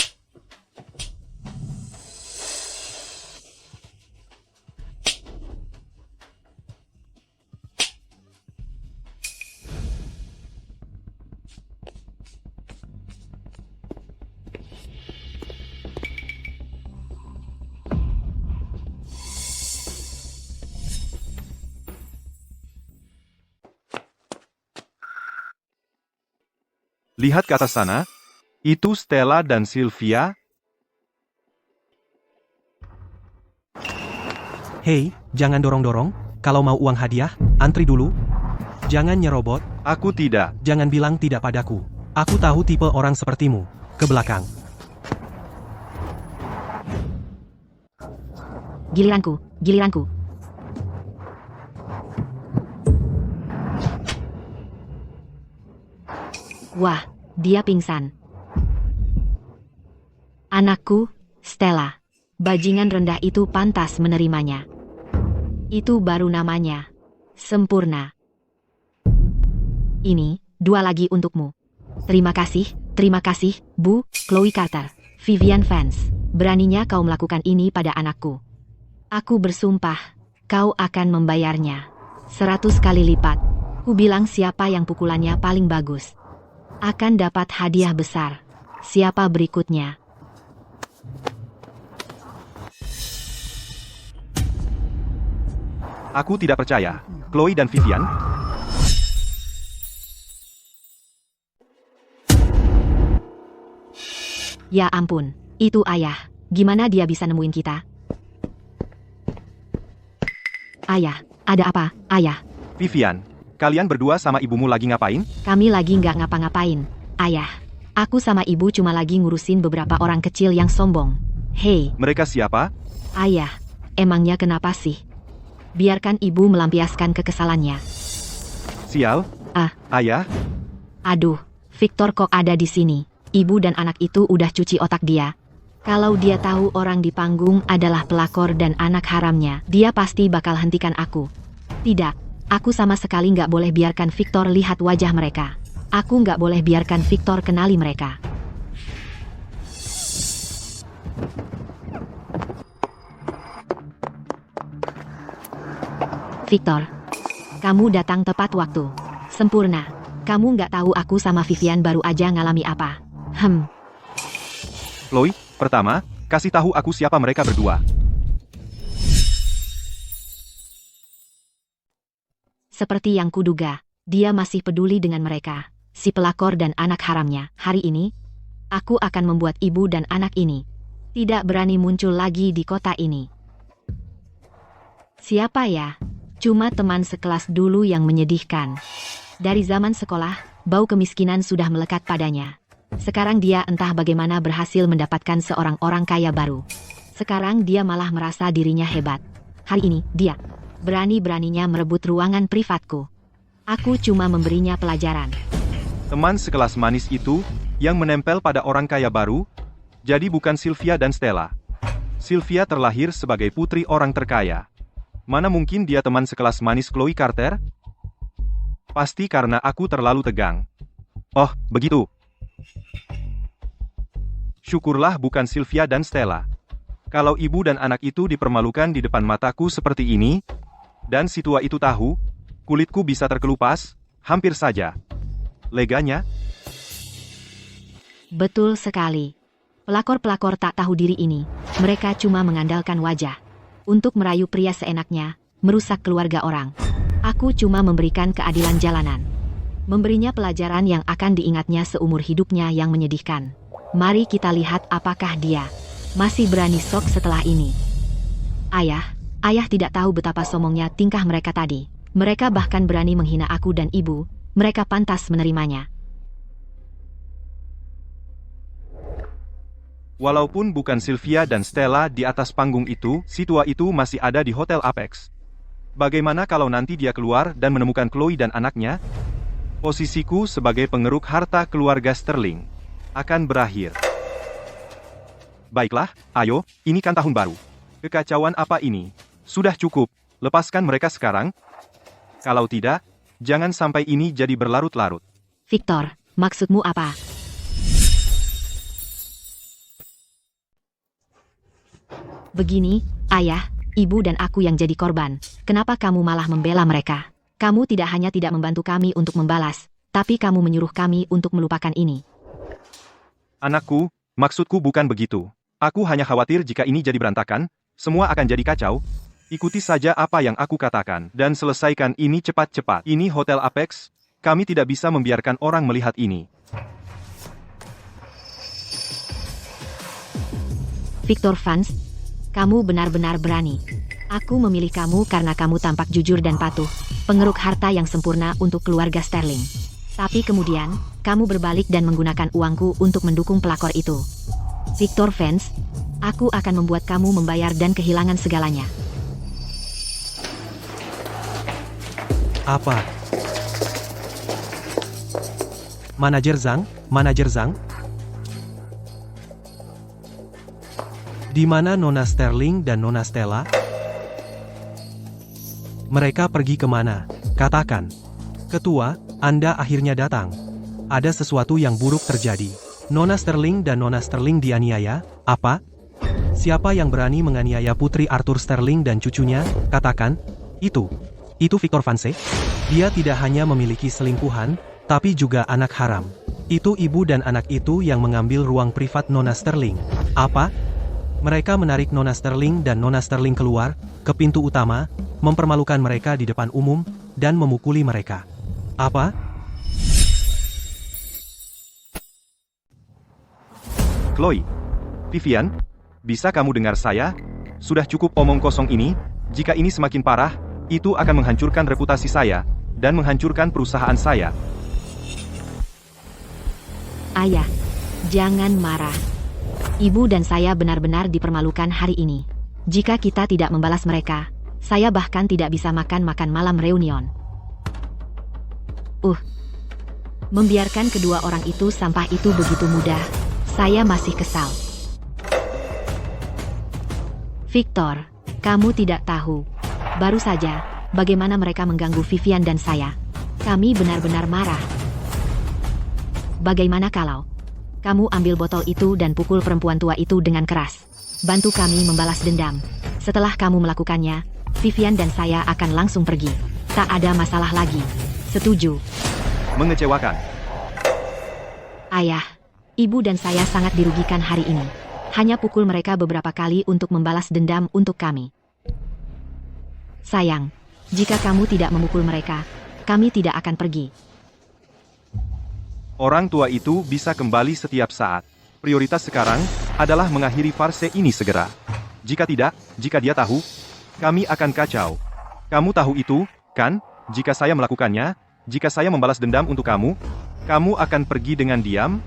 Lihat ke atas sana. Itu Stella dan Sylvia. Hei, jangan dorong-dorong, kalau mau uang hadiah, antri dulu. Jangan nyerobot, Aku tidak. jangan bilang tidak padaku. Aku tahu tipe orang sepertimu. Ke belakang. Giliranku, giliranku. Wah, dia pingsan. Anakku, Stella. Bajingan rendah itu pantas menerimanya. Itu baru namanya. Sempurna. Ini, 2 lagi untukmu. Terima kasih, Bu, Chloe Carter. Vivian Vance. Beraninya kau melakukan ini pada anakku. Aku bersumpah, kau akan membayarnya 100 kali lipat. Ku bilang siapa yang pukulannya paling bagus akan dapat hadiah besar. Siapa berikutnya? Aku tidak percaya. Chloe dan Vivian. Ya ampun, itu ayah. Gimana dia bisa nemuin kita? Ayah, ada apa, ayah? Vivian, kalian berdua sama ibumu lagi ngapain? Kami lagi nggak ngapa-ngapain, ayah. Aku sama ibu cuma lagi ngurusin beberapa orang kecil yang sombong. Hei, Mereka siapa? ayah, emangnya kenapa sih? Biarkan ibu melampiaskan kekesalannya. Sial, Ayah, Aduh, Victor kok ada di sini? Ibu dan anak itu udah cuci otak dia. Kalau dia tahu orang di panggung adalah pelakor dan anak haramnya, dia pasti bakal hentikan aku. Tidak, aku sama sekali nggak boleh biarkan Victor lihat wajah mereka. Aku nggak boleh biarkan Victor kenali mereka. Victor, kamu datang tepat waktu. Sempurna. Kamu nggak tahu aku sama Vivian baru aja ngalami apa. Chloe, pertama, kasih tahu aku siapa mereka berdua. Seperti yang kuduga, dia masih peduli dengan mereka, si pelakor dan anak haramnya. Hari ini, aku akan membuat ibu dan anak ini tidak berani muncul lagi di kota ini. Siapa ya? Cuma teman sekelas dulu yang menyedihkan. Dari zaman sekolah, bau kemiskinan sudah melekat padanya. Sekarang dia entah bagaimana berhasil mendapatkan seorang orang kaya baru. Sekarang dia malah merasa dirinya hebat. Hari ini, dia berani-beraninya merebut ruangan privatku. Aku cuma memberinya pelajaran. Teman sekelas manis itu, yang menempel pada orang kaya baru, jadi bukan Sylvia dan Stella. Sylvia terlahir sebagai putri orang terkaya. Mana mungkin dia teman sekelas manis Chloe Carter? Pasti karena aku terlalu tegang. Oh, begitu. Syukurlah bukan Sylvia dan Stella. Kalau ibu dan anak itu dipermalukan di depan mataku seperti ini, dan si tua itu tahu, kulitku bisa terkelupas, hampir saja. Leganya? Betul sekali. Pelakor-pelakor tak tahu diri ini, mereka cuma mengandalkan wajah untuk merayu pria seenaknya, merusak keluarga orang. Aku cuma memberikan keadilan jalanan. Memberinya pelajaran yang akan diingatnya seumur hidupnya yang menyedihkan. Mari kita lihat apakah dia masih berani sok setelah ini. Ayah tidak tahu betapa sombongnya tingkah mereka tadi. Mereka bahkan berani menghina aku dan ibu, mereka pantas menerimanya. Walaupun bukan Sylvia dan Stella di atas panggung itu, si tua itu masih ada di Hotel Apex. Bagaimana kalau nanti dia keluar dan menemukan Chloe dan anaknya? Posisiku sebagai pengeruk harta keluarga Sterling akan berakhir. Baiklah, ayo, ini kan tahun baru. Kekacauan apa ini? Sudah cukup, lepaskan mereka sekarang. Kalau tidak, jangan sampai ini jadi berlarut-larut. Victor, maksudmu apa? Begini, ayah, ibu dan aku yang jadi korban. Kenapa kamu malah membela mereka? Kamu tidak hanya tidak membantu kami untuk membalas, tapi kamu menyuruh kami untuk melupakan ini. Anakku, maksudku bukan begitu. Aku hanya khawatir jika ini jadi berantakan, semua akan jadi kacau. Ikuti saja apa yang aku katakan, dan selesaikan ini cepat-cepat. Ini Hotel Apex, kami tidak bisa membiarkan orang melihat ini. Victor Vance, kamu benar-benar berani. Aku memilih kamu karena kamu tampak jujur dan patuh, pengeruk harta yang sempurna untuk keluarga Sterling. Tapi kemudian, kamu berbalik dan menggunakan uangku untuk mendukung pelakor itu. Victor Vance, aku akan membuat kamu membayar dan kehilangan segalanya. Apa? Manajer Zhang? Di mana Nona Sterling dan Nona Stella? Mereka pergi kemana? Katakan. Ketua, Anda akhirnya datang. Ada sesuatu yang buruk terjadi. Nona Sterling dan Nona Sterling dianiaya? Apa? Siapa yang berani menganiaya Putri Arthur Sterling dan cucunya? Katakan. Itu Victor Vance. Dia tidak hanya memiliki selingkuhan, tapi juga anak haram. Itu ibu dan anak itu yang mengambil ruang privat Nona Sterling. Apa? Mereka menarik Nona Sterling dan Nona Sterling keluar ke pintu utama, mempermalukan mereka di depan umum, dan memukuli mereka. Apa? Chloe, Vivian, bisa kamu dengar saya? Sudah cukup omong kosong ini, jika ini semakin parah, itu akan menghancurkan reputasi saya, dan menghancurkan perusahaan saya. Ayah, jangan marah. Ibu dan saya benar-benar dipermalukan hari ini. Jika kita tidak membalas mereka, saya bahkan tidak bisa makan malam reunion. Membiarkan kedua orang itu sampah itu begitu mudah. Saya masih kesal. Victor, kamu tidak tahu. Baru saja, bagaimana mereka mengganggu Vivian dan saya. Kami benar-benar marah. Bagaimana kalau kamu ambil botol itu dan pukul perempuan tua itu dengan keras? Bantu kami membalas dendam. Setelah kamu melakukannya, Vivian dan saya akan langsung pergi. Tak ada masalah lagi. Setuju. Mengecewakan. Ayah, ibu dan saya sangat dirugikan hari ini. Hanya pukul mereka beberapa kali untuk membalas dendam untuk kami. Sayang, jika kamu tidak memukul mereka, kami tidak akan pergi. Orang tua itu bisa kembali setiap saat. Prioritas sekarang adalah mengakhiri farse ini segera. Jika tidak, jika dia tahu, kami akan kacau. Kamu tahu itu, kan? Jika saya melakukannya, jika saya membalas dendam untuk kamu, kamu akan pergi dengan diam?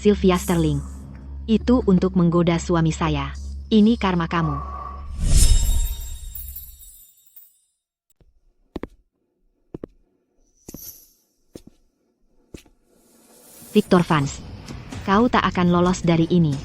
Sylvia Sterling. Itu untuk menggoda suami saya. Ini karma kamu. Victor Vance. Kau tak akan lolos dari ini.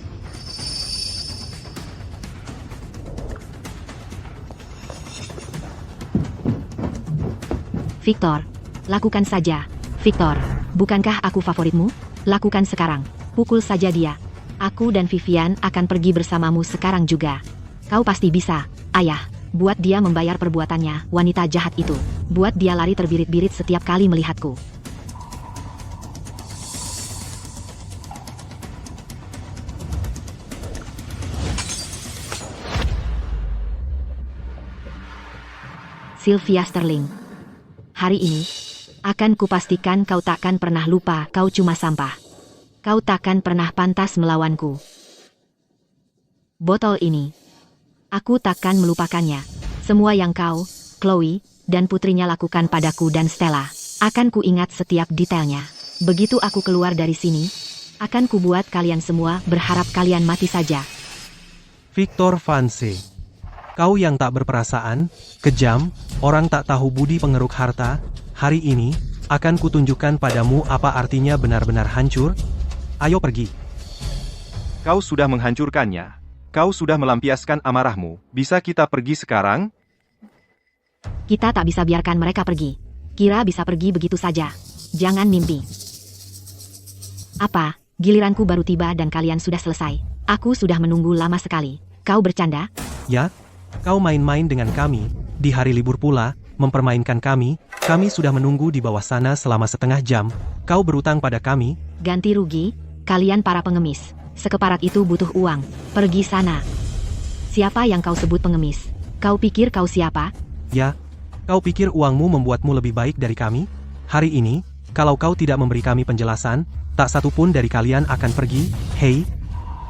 Victor, lakukan saja. Victor, bukankah aku favoritmu? Lakukan sekarang. Pukul saja dia. Aku dan Vivian akan pergi bersamamu sekarang juga. Kau pasti bisa, ayah. Buat dia membayar perbuatannya, wanita jahat itu. Buat dia lari terbirit-birit setiap kali melihatku. Sylvia Sterling. Hari ini, akan kupastikan kau takkan pernah lupa kau cuma sampah. Kau takkan pernah pantas melawanku. Botol ini, aku takkan melupakannya. Semua yang kau, Chloe, dan putrinya lakukan padaku dan Stella, akan kuingat setiap detailnya. Begitu aku keluar dari sini, akan kubuat kalian semua berharap kalian mati saja. Victor Vance. Kau yang tak berperasaan, kejam, orang tak tahu budi pengeruk harta, hari ini, akan kutunjukkan padamu apa artinya benar-benar hancur. Ayo pergi. Kau sudah menghancurkannya. Kau sudah melampiaskan amarahmu. Bisa kita pergi sekarang? Kita tak bisa biarkan mereka pergi. Kira bisa pergi begitu saja. Jangan mimpi. Apa, giliranku baru tiba dan kalian sudah selesai. Aku sudah menunggu lama sekali. Kau bercanda? Ya, kau main-main dengan kami, di hari libur pula, mempermainkan kami sudah menunggu di bawah sana selama setengah jam. Kau berutang pada kami. Ganti rugi, kalian para pengemis. Sekeparat itu butuh uang. Pergi sana. Siapa yang kau sebut pengemis? Kau pikir kau siapa? Ya, kau pikir uangmu membuatmu lebih baik dari kami? Hari ini, kalau kau tidak memberi kami penjelasan, tak satu pun dari kalian akan pergi. Hei,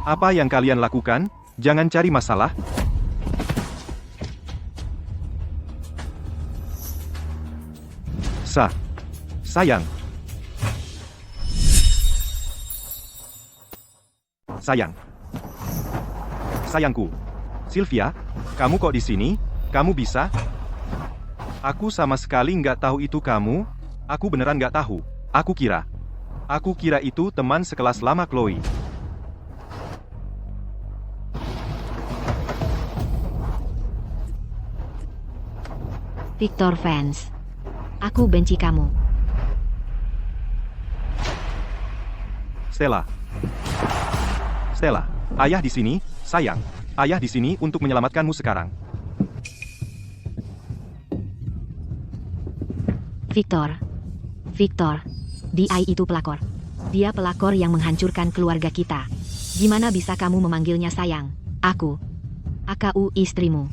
Apa yang kalian lakukan? Jangan cari masalah. Sayang. Sayangku. Sylvia, kamu kok di sini? Kamu bisa? Aku sama sekali nggak tahu itu kamu. Aku beneran nggak tahu. Aku kira itu teman sekelas lama Chloe. Victor Vance. Aku benci kamu. Stella, ayah di sini, sayang. Ayah di sini untuk menyelamatkanmu sekarang. Victor, dia itu pelakor. Dia pelakor yang menghancurkan keluarga kita. Gimana bisa kamu memanggilnya sayang? Aku istrimu.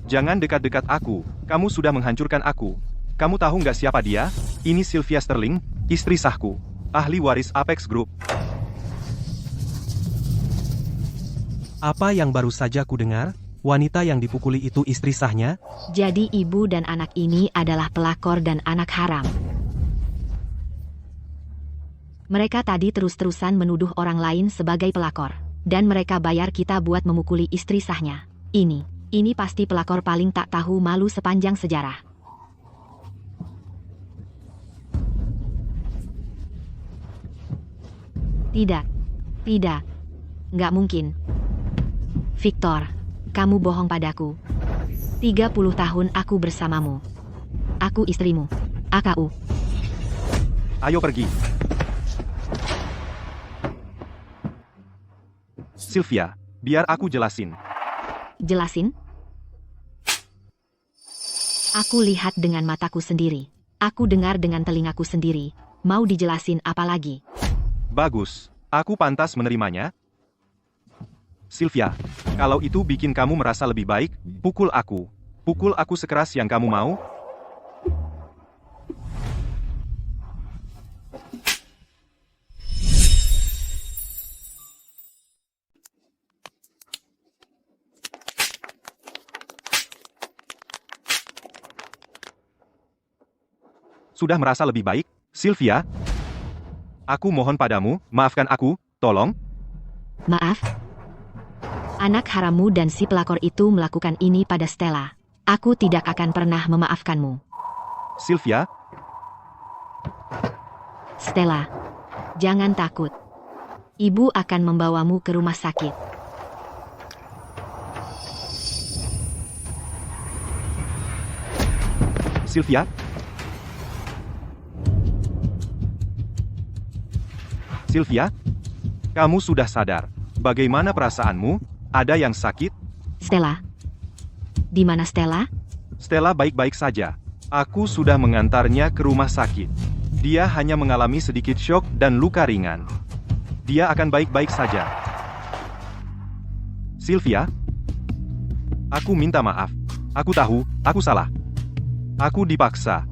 Jangan dekat-dekat aku. Kamu sudah menghancurkan aku. Kamu tahu nggak siapa dia? Ini Sylvia Sterling, istri sahku. Ahli waris Apex Group. apa yang baru saja kudengar? Wanita yang dipukuli itu istri sahnya? Jadi ibu dan anak ini adalah pelakor dan anak haram. Mereka tadi terus-terusan menuduh orang lain sebagai pelakor. Dan mereka bayar kita buat memukuli istri sahnya. Ini pasti pelakor paling tak tahu malu sepanjang sejarah. Tidak. Nggak mungkin. Victor, kamu bohong padaku. 30 tahun aku bersamamu. Aku istrimu. AKU. Ayo pergi. Sylvia, biar aku jelasin. Jelasin? Aku lihat dengan mataku sendiri. Aku dengar dengan telingaku sendiri. Mau dijelasin apa lagi? Bagus, aku pantas menerimanya. Sylvia, kalau itu bikin kamu merasa lebih baik, pukul aku. Pukul aku sekeras yang kamu mau. Sudah merasa lebih baik, Sylvia? Aku mohon padamu, maafkan aku, tolong. Maaf. Anak harammu dan si pelakor itu melakukan ini pada Stella. Aku tidak akan pernah memaafkanmu. Sylvia, Stella, jangan takut. Ibu akan membawamu ke rumah sakit. Sylvia? Sylvia? Kamu sudah sadar. Bagaimana perasaanmu? Ada yang sakit? Stella? Di mana Stella? Stella baik-baik saja. Aku sudah mengantarnya ke rumah sakit. Dia hanya mengalami sedikit syok dan luka ringan. Dia akan baik-baik saja. Sylvia? Aku minta maaf. Aku tahu, aku salah. Aku dipaksa.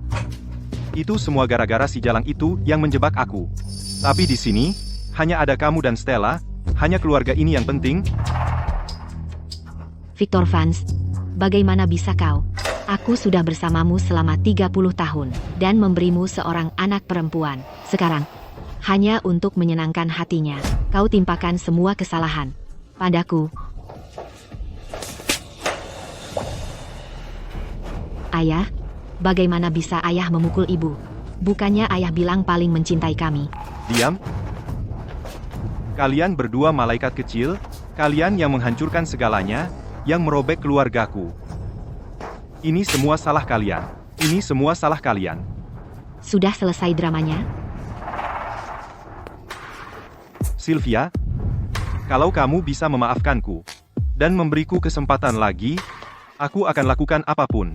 Itu semua gara-gara si jalang itu yang menjebak aku. Tapi di sini, hanya ada kamu dan Stella, hanya keluarga ini yang penting. Victor Vance, bagaimana bisa kau? Aku sudah bersamamu selama 30 tahun, dan memberimu seorang anak perempuan. Sekarang, hanya untuk menyenangkan hatinya, kau timpakan semua kesalahan padaku. Ayah, bagaimana bisa ayah memukul ibu? Bukannya ayah bilang paling mencintai kami? Diam. Kalian berdua malaikat kecil, kalian yang menghancurkan segalanya, yang merobek keluargaku. Ini semua salah kalian. Ini semua salah kalian. Sudah selesai dramanya? Sylvia, kalau kamu bisa memaafkanku, dan memberiku kesempatan lagi, aku akan lakukan apapun.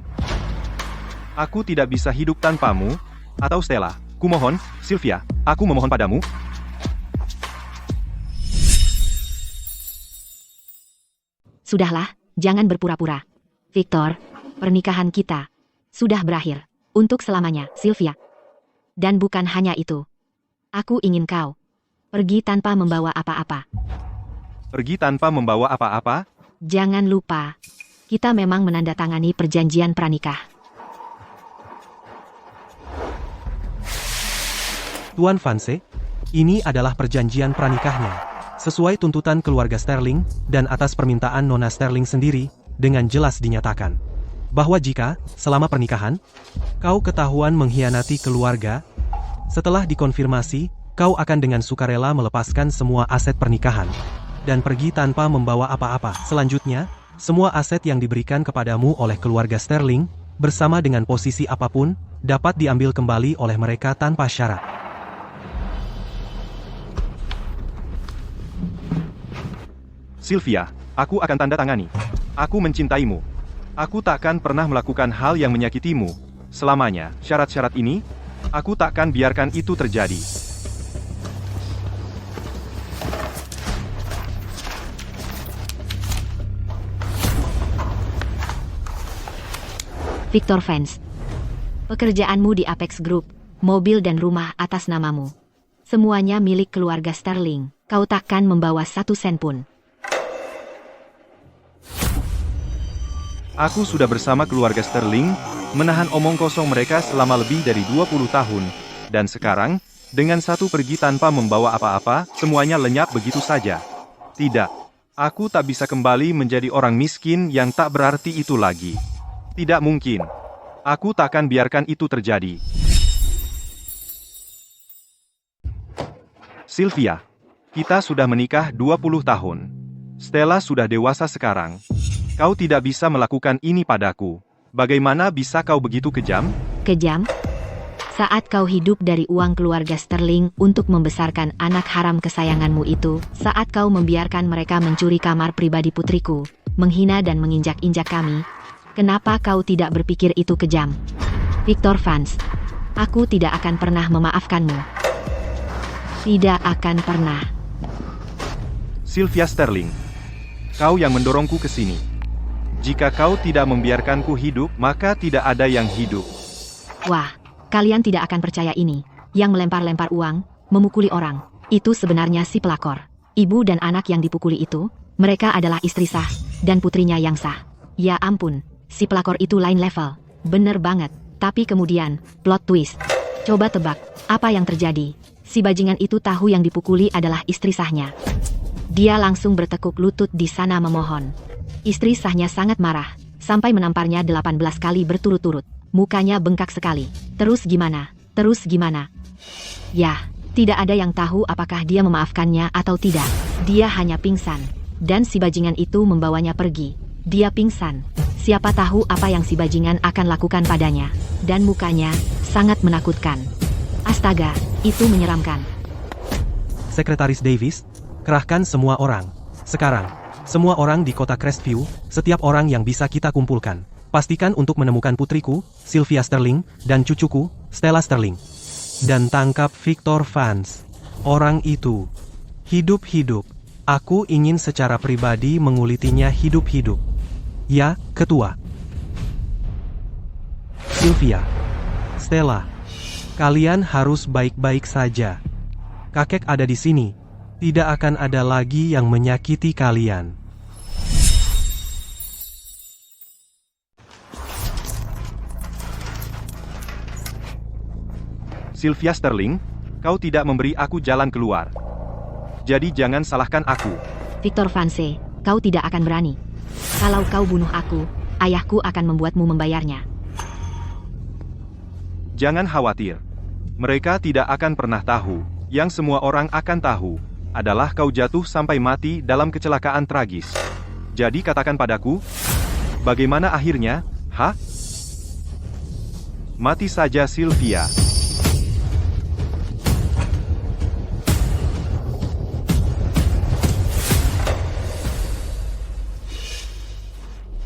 Aku tidak bisa hidup tanpamu, atau Stella. Kumohon, Sylvia, aku memohon padamu. Sudahlah, jangan berpura-pura. Victor, pernikahan kita sudah berakhir. Untuk selamanya, Sylvia. Dan bukan hanya itu. Aku ingin kau pergi tanpa membawa apa-apa. Pergi tanpa membawa apa-apa? Jangan lupa, kita memang menandatangani perjanjian pranikah. Tuan Vance, ini adalah perjanjian pranikahnya. Sesuai tuntutan keluarga Sterling, dan atas permintaan Nona Sterling sendiri, dengan jelas dinyatakan bahwa jika, selama pernikahan, kau ketahuan mengkhianati keluarga, setelah dikonfirmasi, kau akan dengan sukarela melepaskan semua aset pernikahan, dan pergi tanpa membawa apa-apa. Selanjutnya, semua aset yang diberikan kepadamu oleh keluarga Sterling, bersama dengan posisi apapun, dapat diambil kembali oleh mereka tanpa syarat. Sylvia, aku akan tanda tangani. Aku mencintaimu. Aku takkan pernah melakukan hal yang menyakitimu. Selamanya, syarat-syarat ini, aku takkan biarkan itu terjadi. Victor Vance, pekerjaanmu di Apex Group, mobil dan rumah atas namamu. Semuanya milik keluarga Sterling. Kau takkan membawa 1 sen pun. Aku sudah bersama keluarga Sterling, menahan omong kosong mereka selama lebih dari 20 tahun, dan sekarang, Dengan satu pergi tanpa membawa apa-apa, semuanya lenyap begitu saja. Tidak. Aku tak bisa kembali menjadi orang miskin yang tak berarti itu lagi. Tidak mungkin. Aku takkan biarkan itu terjadi. Sylvia, kita sudah menikah 20 tahun. Stella sudah dewasa sekarang. Kau tidak bisa melakukan ini padaku. Bagaimana bisa kau begitu kejam? Kejam? Saat kau hidup dari uang keluarga Sterling untuk membesarkan anak haram kesayanganmu itu, saat kau membiarkan mereka mencuri kamar pribadi putriku, menghina dan menginjak-injak kami, kenapa kau tidak berpikir itu kejam? Victor Vance, aku tidak akan pernah memaafkanmu. Tidak akan pernah. Sylvia Sterling, kau yang mendorongku ke sini. Jika kau tidak membiarkanku hidup, maka tidak ada yang hidup. Wah, kalian tidak akan percaya ini. Yang melempar-lempar uang, memukuli orang, itu sebenarnya si pelakor. Ibu dan anak yang dipukuli itu, mereka adalah istri sah, dan putrinya yang sah. Ya ampun, si pelakor itu lain level. Bener banget. Tapi kemudian, plot twist. Coba tebak, apa yang terjadi? Si bajingan itu tahu yang dipukuli adalah istri sahnya. Dia langsung bertekuk lutut di sana memohon. Istri sahnya sangat marah, sampai menamparnya 18 kali berturut-turut. Mukanya bengkak sekali. Terus gimana? Terus gimana? Yah, tidak ada yang tahu apakah dia memaafkannya atau tidak. Dia hanya pingsan. Dan si bajingan itu membawanya pergi. Dia pingsan. Siapa tahu apa yang si bajingan akan lakukan padanya. Dan mukanya sangat menakutkan. Astaga, itu menyeramkan. Sekretaris Davis, kerahkan semua orang. Sekarang, semua orang di kota Crestview, setiap orang yang bisa kita kumpulkan. Pastikan untuk menemukan putriku, Sylvia Sterling, dan cucuku, Stella Sterling. Dan tangkap Victor Vance. Orang itu. Hidup-hidup. Aku ingin secara pribadi mengulitinya hidup-hidup. Ya, Ketua. Sylvia. Stella. Kalian harus baik-baik saja. Kakek ada di sini. Tidak akan ada lagi yang menyakiti kalian. Sylvia Sterling, kau tidak memberi aku jalan keluar. Jadi jangan salahkan aku. Victor Vance, kau tidak akan berani. Kalau kau bunuh aku, ayahku akan membuatmu membayarnya. Jangan khawatir. Mereka tidak akan pernah tahu. Yang semua orang akan tahu adalah kau jatuh sampai mati dalam kecelakaan tragis. Jadi katakan padaku, bagaimana akhirnya, ha? Mati saja Sylvia.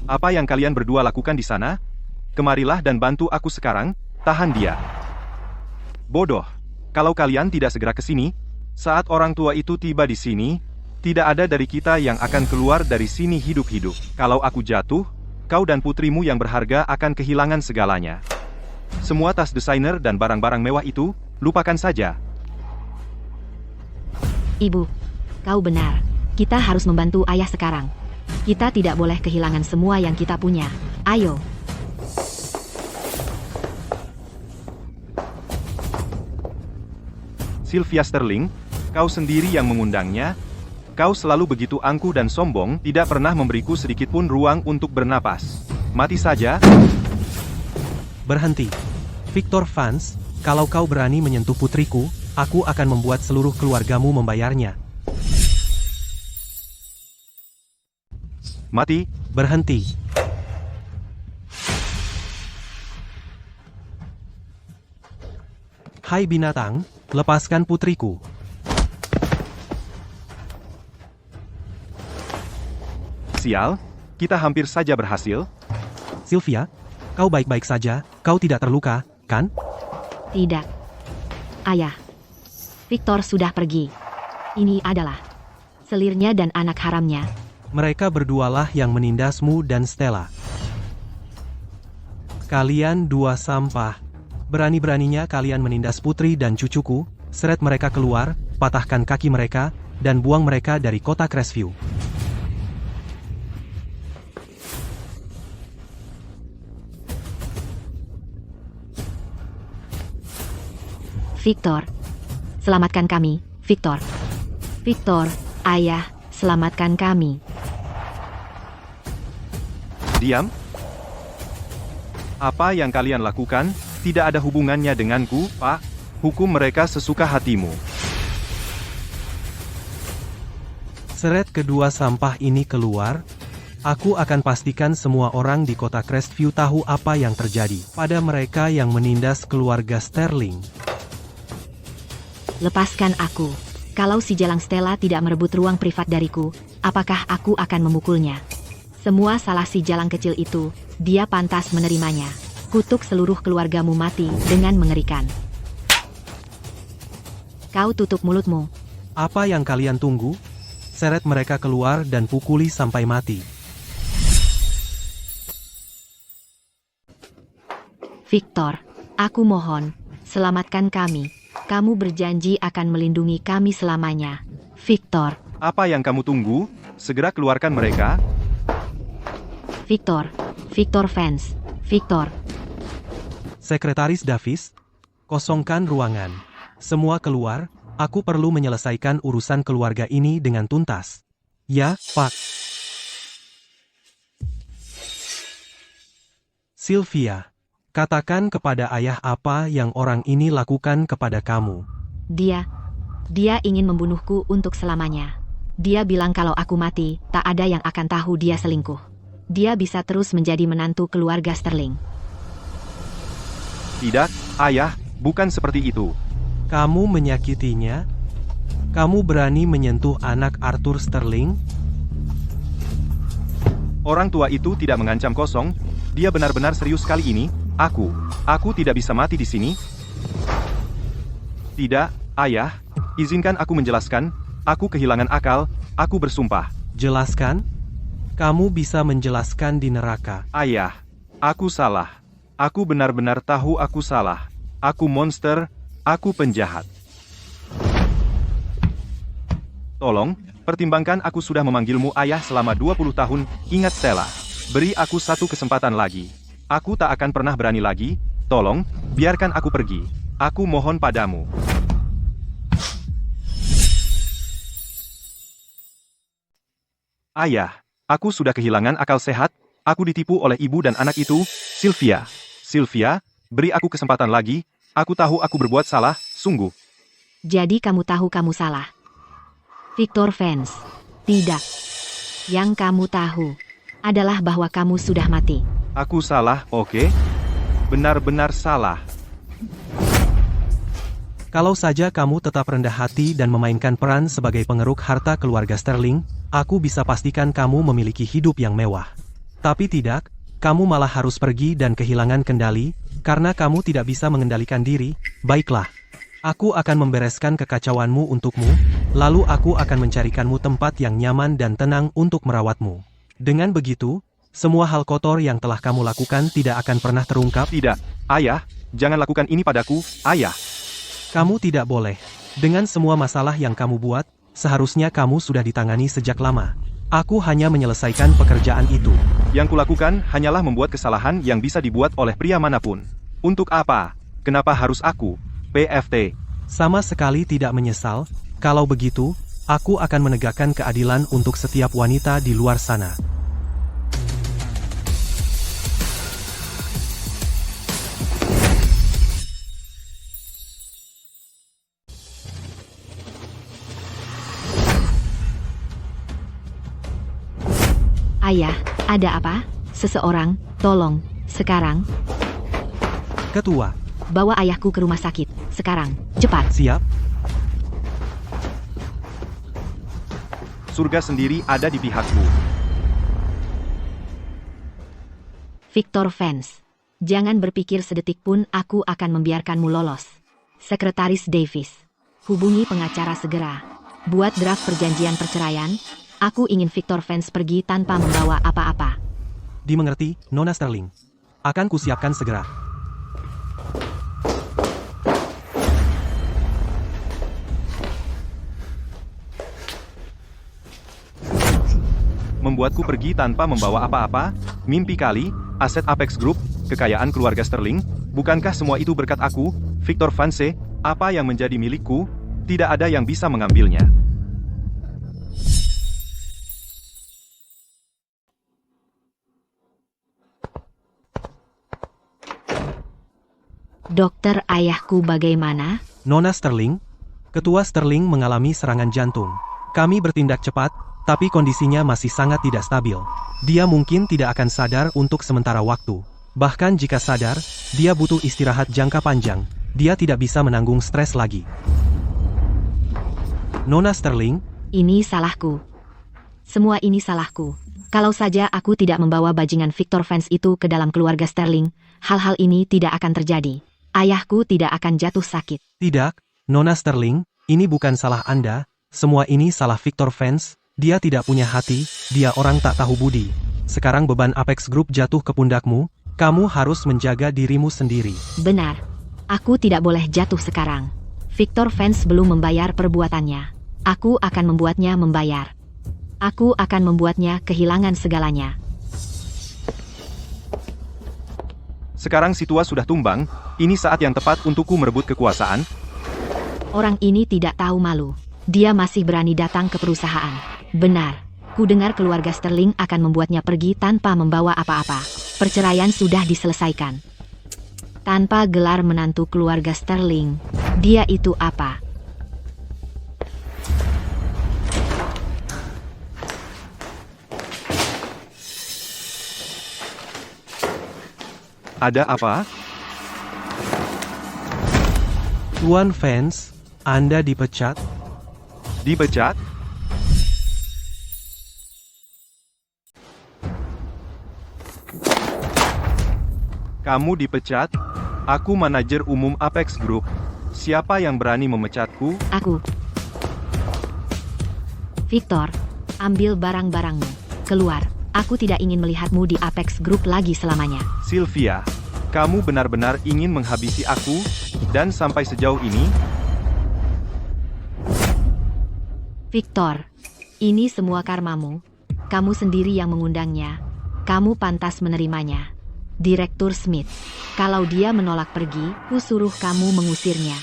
Apa yang kalian berdua lakukan di sana? Kemarilah dan bantu aku sekarang, tahan dia. Bodoh. Kalau kalian tidak segera ke sini, saat orang tua itu tiba di sini, tidak ada dari kita yang akan keluar dari sini hidup-hidup. Kalau aku jatuh, kau dan putrimu yang berharga akan kehilangan segalanya. Semua tas desainer dan barang-barang mewah itu, lupakan saja. Ibu, kau benar. Kita harus membantu ayah sekarang. Kita tidak boleh kehilangan semua yang kita punya. Ayo. Sylvia Sterling, kau sendiri yang mengundangnya. Kau selalu begitu angkuh dan sombong, tidak pernah memberiku sedikitpun ruang untuk bernapas. Mati saja. Berhenti. Victor Vance, kalau kau berani menyentuh putriku, aku akan membuat seluruh keluargamu membayarnya. Mati. Berhenti. Hai binatang, lepaskan putriku. Sial, kita hampir saja berhasil. Sylvia, kau baik-baik saja, kau tidak terluka, kan? Tidak. Ayah. Victor sudah pergi. Ini adalah selirnya dan anak haramnya. Mereka berdualah yang menindasmu dan Stella. Kalian dua sampah. Berani-beraninya kalian menindas putri dan cucuku, seret mereka keluar, patahkan kaki mereka, dan buang mereka dari kota Crestview. Victor, selamatkan kami, Victor. Victor, ayah, selamatkan kami. Diam. Apa yang kalian lakukan tidak ada hubungannya denganku, Pak. Hukum mereka sesuka hatimu. Seret kedua sampah ini keluar. Aku akan pastikan semua orang di kota Crestview tahu apa yang terjadi pada mereka yang menindas keluarga Sterling. Lepaskan aku. Kalau si Jalang Stella tidak merebut ruang privat dariku, apakah aku akan memukulnya? Semua salah si Jalang kecil itu, dia pantas menerimanya. Kutuk seluruh keluargamu mati dengan mengerikan. Kau tutup mulutmu. Apa yang kalian tunggu? Seret mereka keluar dan pukuli sampai mati. Victor, aku mohon, selamatkan kami. Kamu berjanji akan melindungi kami selamanya. Victor, Apa yang kamu tunggu? Segera keluarkan mereka. Victor, Victor fans, Victor. Sekretaris Davis, kosongkan ruangan. Semua keluar, aku perlu menyelesaikan urusan keluarga ini dengan tuntas. Ya, Pak. Sylvia, katakan kepada ayah apa yang orang ini lakukan kepada kamu. Dia ingin membunuhku untuk selamanya. Dia bilang kalau aku mati, tak ada yang akan tahu dia selingkuh. Dia bisa terus menjadi menantu keluarga Sterling. Tidak, ayah, bukan seperti itu. Kamu menyakitinya? Kamu berani menyentuh anak Arthur Sterling? Orang tua itu tidak mengancam kosong. Dia benar-benar serius kali ini. Aku tidak bisa mati di sini. Tidak, ayah. Izinkan aku menjelaskan. Aku kehilangan akal. Aku bersumpah. Jelaskan? Kamu bisa menjelaskan di neraka. Ayah, aku salah. Aku benar-benar tahu aku salah. Aku monster. Aku penjahat. Tolong, pertimbangkan aku sudah memanggilmu ayah selama 20 tahun. Ingat Stella. Beri aku satu kesempatan lagi. Aku tak akan pernah berani lagi. Tolong, biarkan aku pergi. Aku mohon padamu. Ayah, aku sudah kehilangan akal sehat. Aku ditipu oleh ibu dan anak itu, Sylvia. Sylvia, beri aku kesempatan lagi. Aku tahu aku berbuat salah, sungguh. Jadi kamu tahu kamu salah. Victor fans. Tidak. Yang kamu tahu adalah bahwa kamu sudah mati. Aku salah, oke? Benar-benar salah. Kalau saja kamu tetap rendah hati dan memainkan peran sebagai pengeruk harta keluarga Sterling, aku bisa pastikan kamu memiliki hidup yang mewah. Tapi tidak, kamu malah harus pergi dan kehilangan kendali, karena kamu tidak bisa mengendalikan diri. Baiklah, aku akan membereskan kekacauanmu untukmu, lalu aku akan mencarikanmu tempat yang nyaman dan tenang untuk merawatmu. Dengan begitu, semua hal kotor yang telah kamu lakukan tidak akan pernah terungkap. Tidak, ayah, jangan lakukan ini padaku, ayah. Kamu tidak boleh. Dengan semua masalah yang kamu buat, seharusnya kamu sudah ditangani sejak lama. Aku hanya menyelesaikan pekerjaan itu. Yang kulakukan hanyalah membuat kesalahan yang bisa dibuat oleh pria manapun. Untuk apa? Kenapa harus aku? PFT. Sama sekali tidak menyesal. Kalau begitu, aku akan menegakkan keadilan untuk setiap wanita di luar sana. Ayah, ada apa? Seseorang, tolong, sekarang. Ketua, Bawa ayahku ke rumah sakit, sekarang, cepat. siap? Surga sendiri ada di pihakku. Victor fans. Jangan berpikir sedetik pun aku akan membiarkanmu lolos. Sekretaris Davis. Hubungi pengacara segera. Buat draft perjanjian perceraian. Aku ingin Victor fans pergi tanpa membawa apa-apa. Dimengerti, Nona Sterling. Akan kusiapkan segera. Membuatku pergi tanpa membawa apa-apa? Mimpi kali, aset Apex Group, kekayaan keluarga Sterling, bukankah semua itu berkat aku, Victor Vance? Apa yang menjadi milikku? Tidak ada yang bisa mengambilnya. Dokter, ayahku bagaimana? Nona Sterling, Ketua Sterling mengalami serangan jantung. Kami bertindak cepat, tapi kondisinya masih sangat tidak stabil. Dia mungkin tidak akan sadar untuk sementara waktu. Bahkan jika sadar, dia butuh istirahat jangka panjang. Dia tidak bisa menanggung stres lagi. Nona Sterling, Ini salahku. Semua ini salahku. Kalau saja aku tidak membawa bajingan Victor Vance itu ke dalam keluarga Sterling, hal-hal ini tidak akan terjadi. Ayahku tidak akan jatuh sakit. tidak, Nona Sterling, ini bukan salah Anda. Semua ini salah Victor Vance. Dia tidak punya hati, dia orang tak tahu budi. Sekarang beban Apex Group jatuh ke pundakmu, kamu harus menjaga dirimu sendiri. Benar. Aku tidak boleh jatuh sekarang. Victor Vance belum membayar perbuatannya. Aku akan membuatnya membayar. Aku akan membuatnya kehilangan segalanya. Sekarang Situa sudah tumbang, ini saat yang tepat untukku merebut kekuasaan. Orang ini tidak tahu malu. Dia masih berani datang ke perusahaan. Benar. Ku dengar keluarga Sterling akan membuatnya pergi tanpa membawa apa-apa. Perceraian sudah diselesaikan. Tanpa gelar menantu keluarga Sterling, dia itu apa? Ada apa? Tuan Vance, Anda dipecat? Dipecat? Kamu dipecat? Aku manajer umum Apex Group. Siapa yang berani memecatku? Aku. Victor, ambil barang-barangmu. Keluar. Aku tidak ingin melihatmu di Apex Group lagi selamanya. Sylvia, kamu benar-benar ingin menghabisi aku? Dan sampai sejauh ini? Victor, ini semua karmamu. Kamu sendiri yang mengundangnya. Kamu pantas menerimanya. Direktur Smith, kalau dia menolak pergi, ku suruh kamu mengusirnya.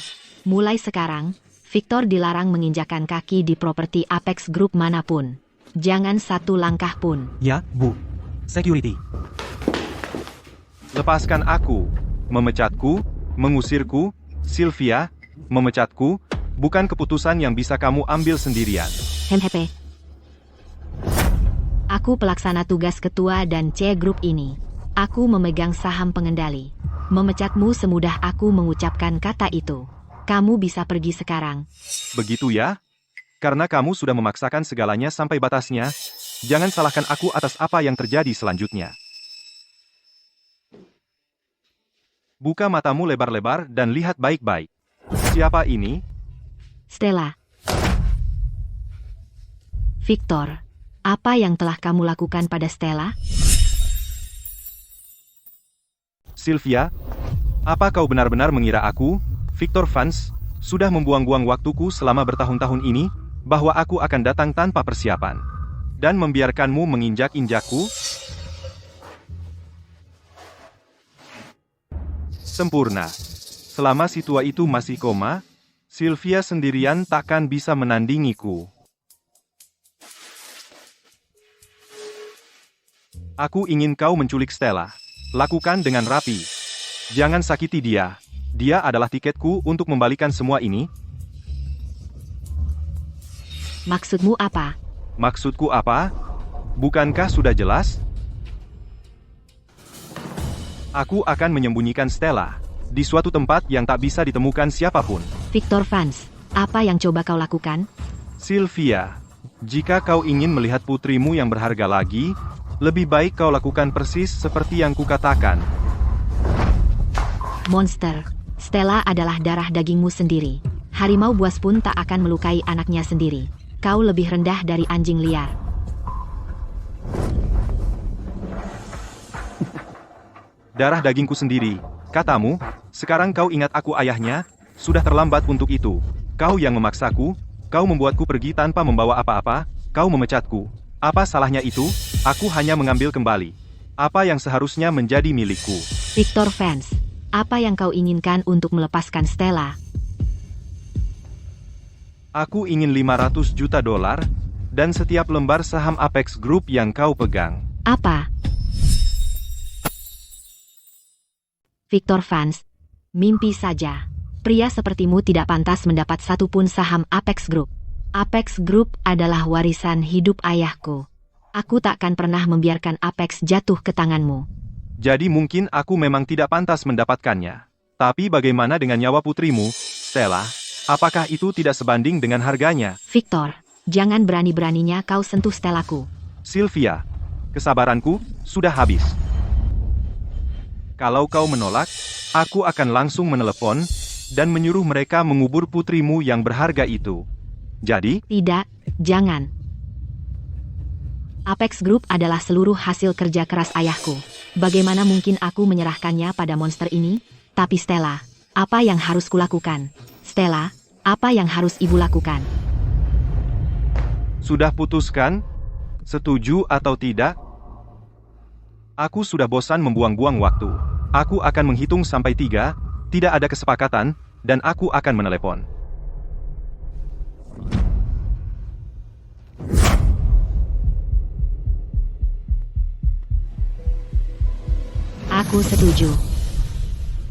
Mulai sekarang, Victor dilarang menginjakan kaki di properti Apex Group manapun. Jangan satu langkah pun. Ya, Bu. Security. Lepaskan aku. Memecatku, mengusirku, Sylvia, memecatku, bukan keputusan yang bisa kamu ambil sendirian. Hemhepe. Aku pelaksana tugas ketua dan C grup ini. Aku memegang saham pengendali. Memecatmu semudah aku mengucapkan kata itu. Kamu bisa pergi sekarang. Begitu ya? Karena kamu sudah memaksakan segalanya sampai batasnya, jangan salahkan aku atas apa yang terjadi selanjutnya. Buka matamu lebar-lebar dan lihat baik-baik. Siapa ini? Stella. Victor, apa yang telah kamu lakukan pada Stella? Sylvia, apa kau benar-benar mengira aku, Victor Vance, sudah membuang-buang waktuku selama bertahun-tahun ini, bahwa aku akan datang tanpa persiapan, dan membiarkanmu menginjak-injakku? Sempurna. Selama si tua itu masih koma, Sylvia sendirian takkan bisa menandingiku. Aku ingin kau menculik Stella. Lakukan dengan rapi. Jangan sakiti dia. Dia adalah tiketku untuk membalikan semua ini. Maksudmu apa? Maksudku apa? Bukankah sudah jelas? Aku akan menyembunyikan Stella di suatu tempat yang tak bisa ditemukan siapapun. Victor Vance, apa yang coba kau lakukan? Sylvia, jika kau ingin melihat putrimu yang berharga lagi, lebih baik kau lakukan persis seperti yang kukatakan. Monster, Stella adalah darah dagingmu sendiri. Harimau buas pun tak akan melukai anaknya sendiri. Kau lebih rendah dari anjing liar. Darah dagingku sendiri, katamu, sekarang kau ingat aku ayahnya, sudah terlambat untuk itu. Kau yang memaksaku, kau membuatku pergi tanpa membawa apa-apa, kau memecatku. Apa salahnya itu? Aku hanya mengambil kembali apa yang seharusnya menjadi milikku. Victor Vance, apa yang kau inginkan untuk melepaskan Stella? Aku ingin 500 juta dolar, dan setiap lembar saham Apex Group yang kau pegang. Apa? Victor Vance, mimpi saja. Pria sepertimu tidak pantas mendapat satupun saham Apex Group. Apex Group adalah warisan hidup ayahku. Aku takkan pernah membiarkan Apex jatuh ke tanganmu. Jadi mungkin aku memang tidak pantas mendapatkannya. Tapi bagaimana dengan nyawa putrimu, Stella? Apakah itu tidak sebanding dengan harganya? Victor, jangan berani-beraninya kau sentuh Stellaku. Sylvia, kesabaranku sudah habis. Kalau kau menolak, aku akan langsung menelepon dan menyuruh mereka mengubur putrimu yang berharga itu. Jadi, Tidak, jangan. Apex Group adalah seluruh hasil kerja keras ayahku. Bagaimana mungkin aku menyerahkannya pada monster ini? Tapi Stella, apa yang harus kulakukan? Stella, apa yang harus ibu lakukan? sudah putuskan? Setuju atau tidak? Aku sudah bosan membuang-buang waktu. Aku akan menghitung sampai 3, tidak ada kesepakatan, dan aku akan menelepon. Aku setuju.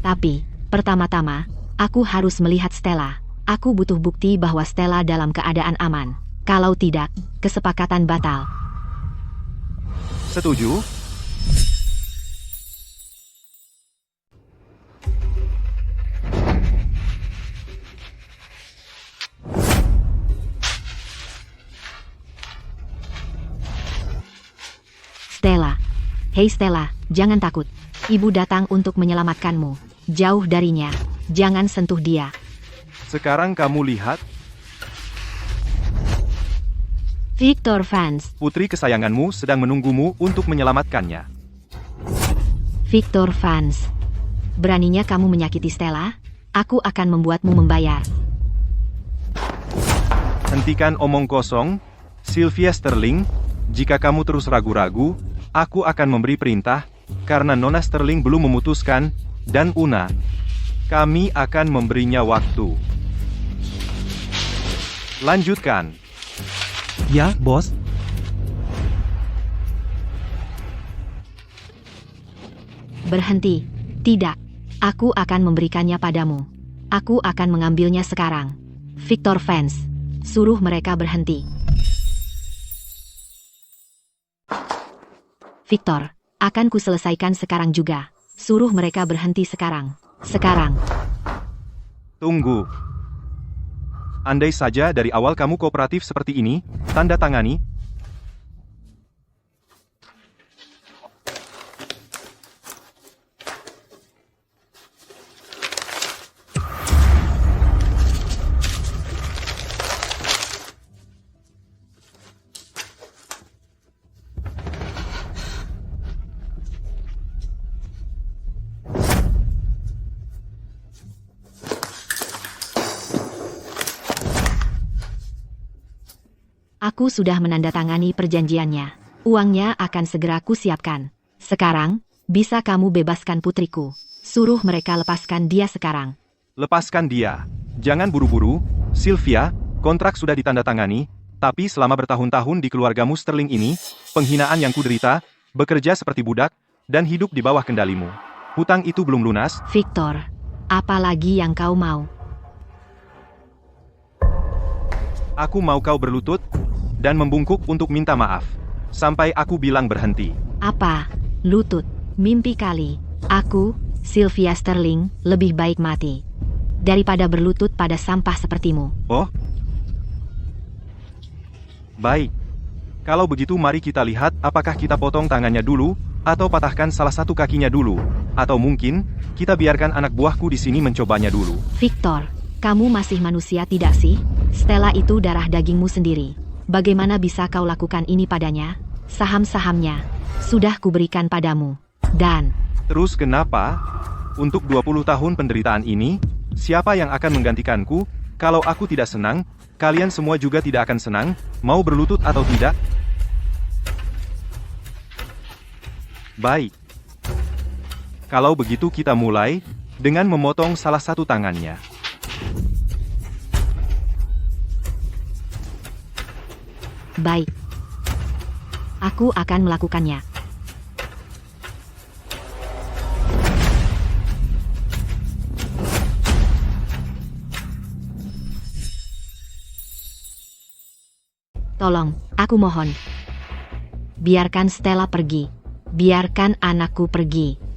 Tapi, pertama-tama, aku harus melihat Stella. Aku butuh bukti bahwa Stella dalam keadaan aman. Kalau tidak, kesepakatan batal. Setuju? Stella. Hei Stella, jangan takut. Ibu datang untuk menyelamatkanmu. Jauh darinya. Jangan sentuh dia. Sekarang kamu lihat, Victor Vance. putri kesayanganmu sedang menunggumu untuk menyelamatkannya. Victor Vance. Beraninya kamu menyakiti Stella? Aku akan membuatmu membayar. Hentikan omong kosong, Sylvia Sterling. Jika kamu terus ragu-ragu, aku akan memberi perintah, karena Nona Sterling belum memutuskan, dan Una. Kami akan memberinya waktu. Lanjutkan. Ya, bos. Berhenti. Tidak. Aku akan memberikannya padamu. Aku akan mengambilnya sekarang. Victor Vance. Suruh mereka berhenti. Victor, akan kuselesaikan sekarang juga. Suruh mereka berhenti sekarang. Sekarang. Tunggu. Andai saja dari awal kamu kooperatif seperti ini, tanda tangani. Aku sudah menandatangani perjanjiannya. Uangnya akan segera kusiapkan. Sekarang, bisa kamu bebaskan putriku. Suruh mereka lepaskan dia sekarang. Lepaskan dia. Jangan buru-buru, Sylvia, kontrak sudah ditandatangani, tapi selama bertahun-tahun di keluargamu Sterling ini, penghinaan yang kuderita, bekerja seperti budak, dan hidup di bawah kendalimu. Hutang itu belum lunas. Victor, apa lagi yang kau mau? Aku mau kau berlutut, dan membungkuk untuk minta maaf. Sampai aku bilang berhenti. Apa? Lutut. Mimpi kali. Aku, Sylvia Sterling, lebih baik mati daripada berlutut pada sampah sepertimu. Oh? Baik. Kalau begitu mari kita lihat apakah kita potong tangannya dulu, atau patahkan salah satu kakinya dulu. Atau mungkin, kita biarkan anak buahku di sini mencobanya dulu. Victor, kamu masih manusia tidak sih? Stella itu darah dagingmu sendiri. Bagaimana bisa kau lakukan ini padanya? Saham-sahamnya sudah kuberikan padamu. Dan Terus kenapa? Untuk 20 tahun penderitaan ini, siapa yang akan menggantikanku? Kalau aku tidak senang, kalian semua juga tidak akan senang, mau berlutut atau tidak? Baik. Kalau begitu kita mulai, dengan memotong salah satu tangannya. Baik. Aku akan melakukannya. Tolong, aku mohon. Biarkan Stella pergi. Biarkan anakku pergi.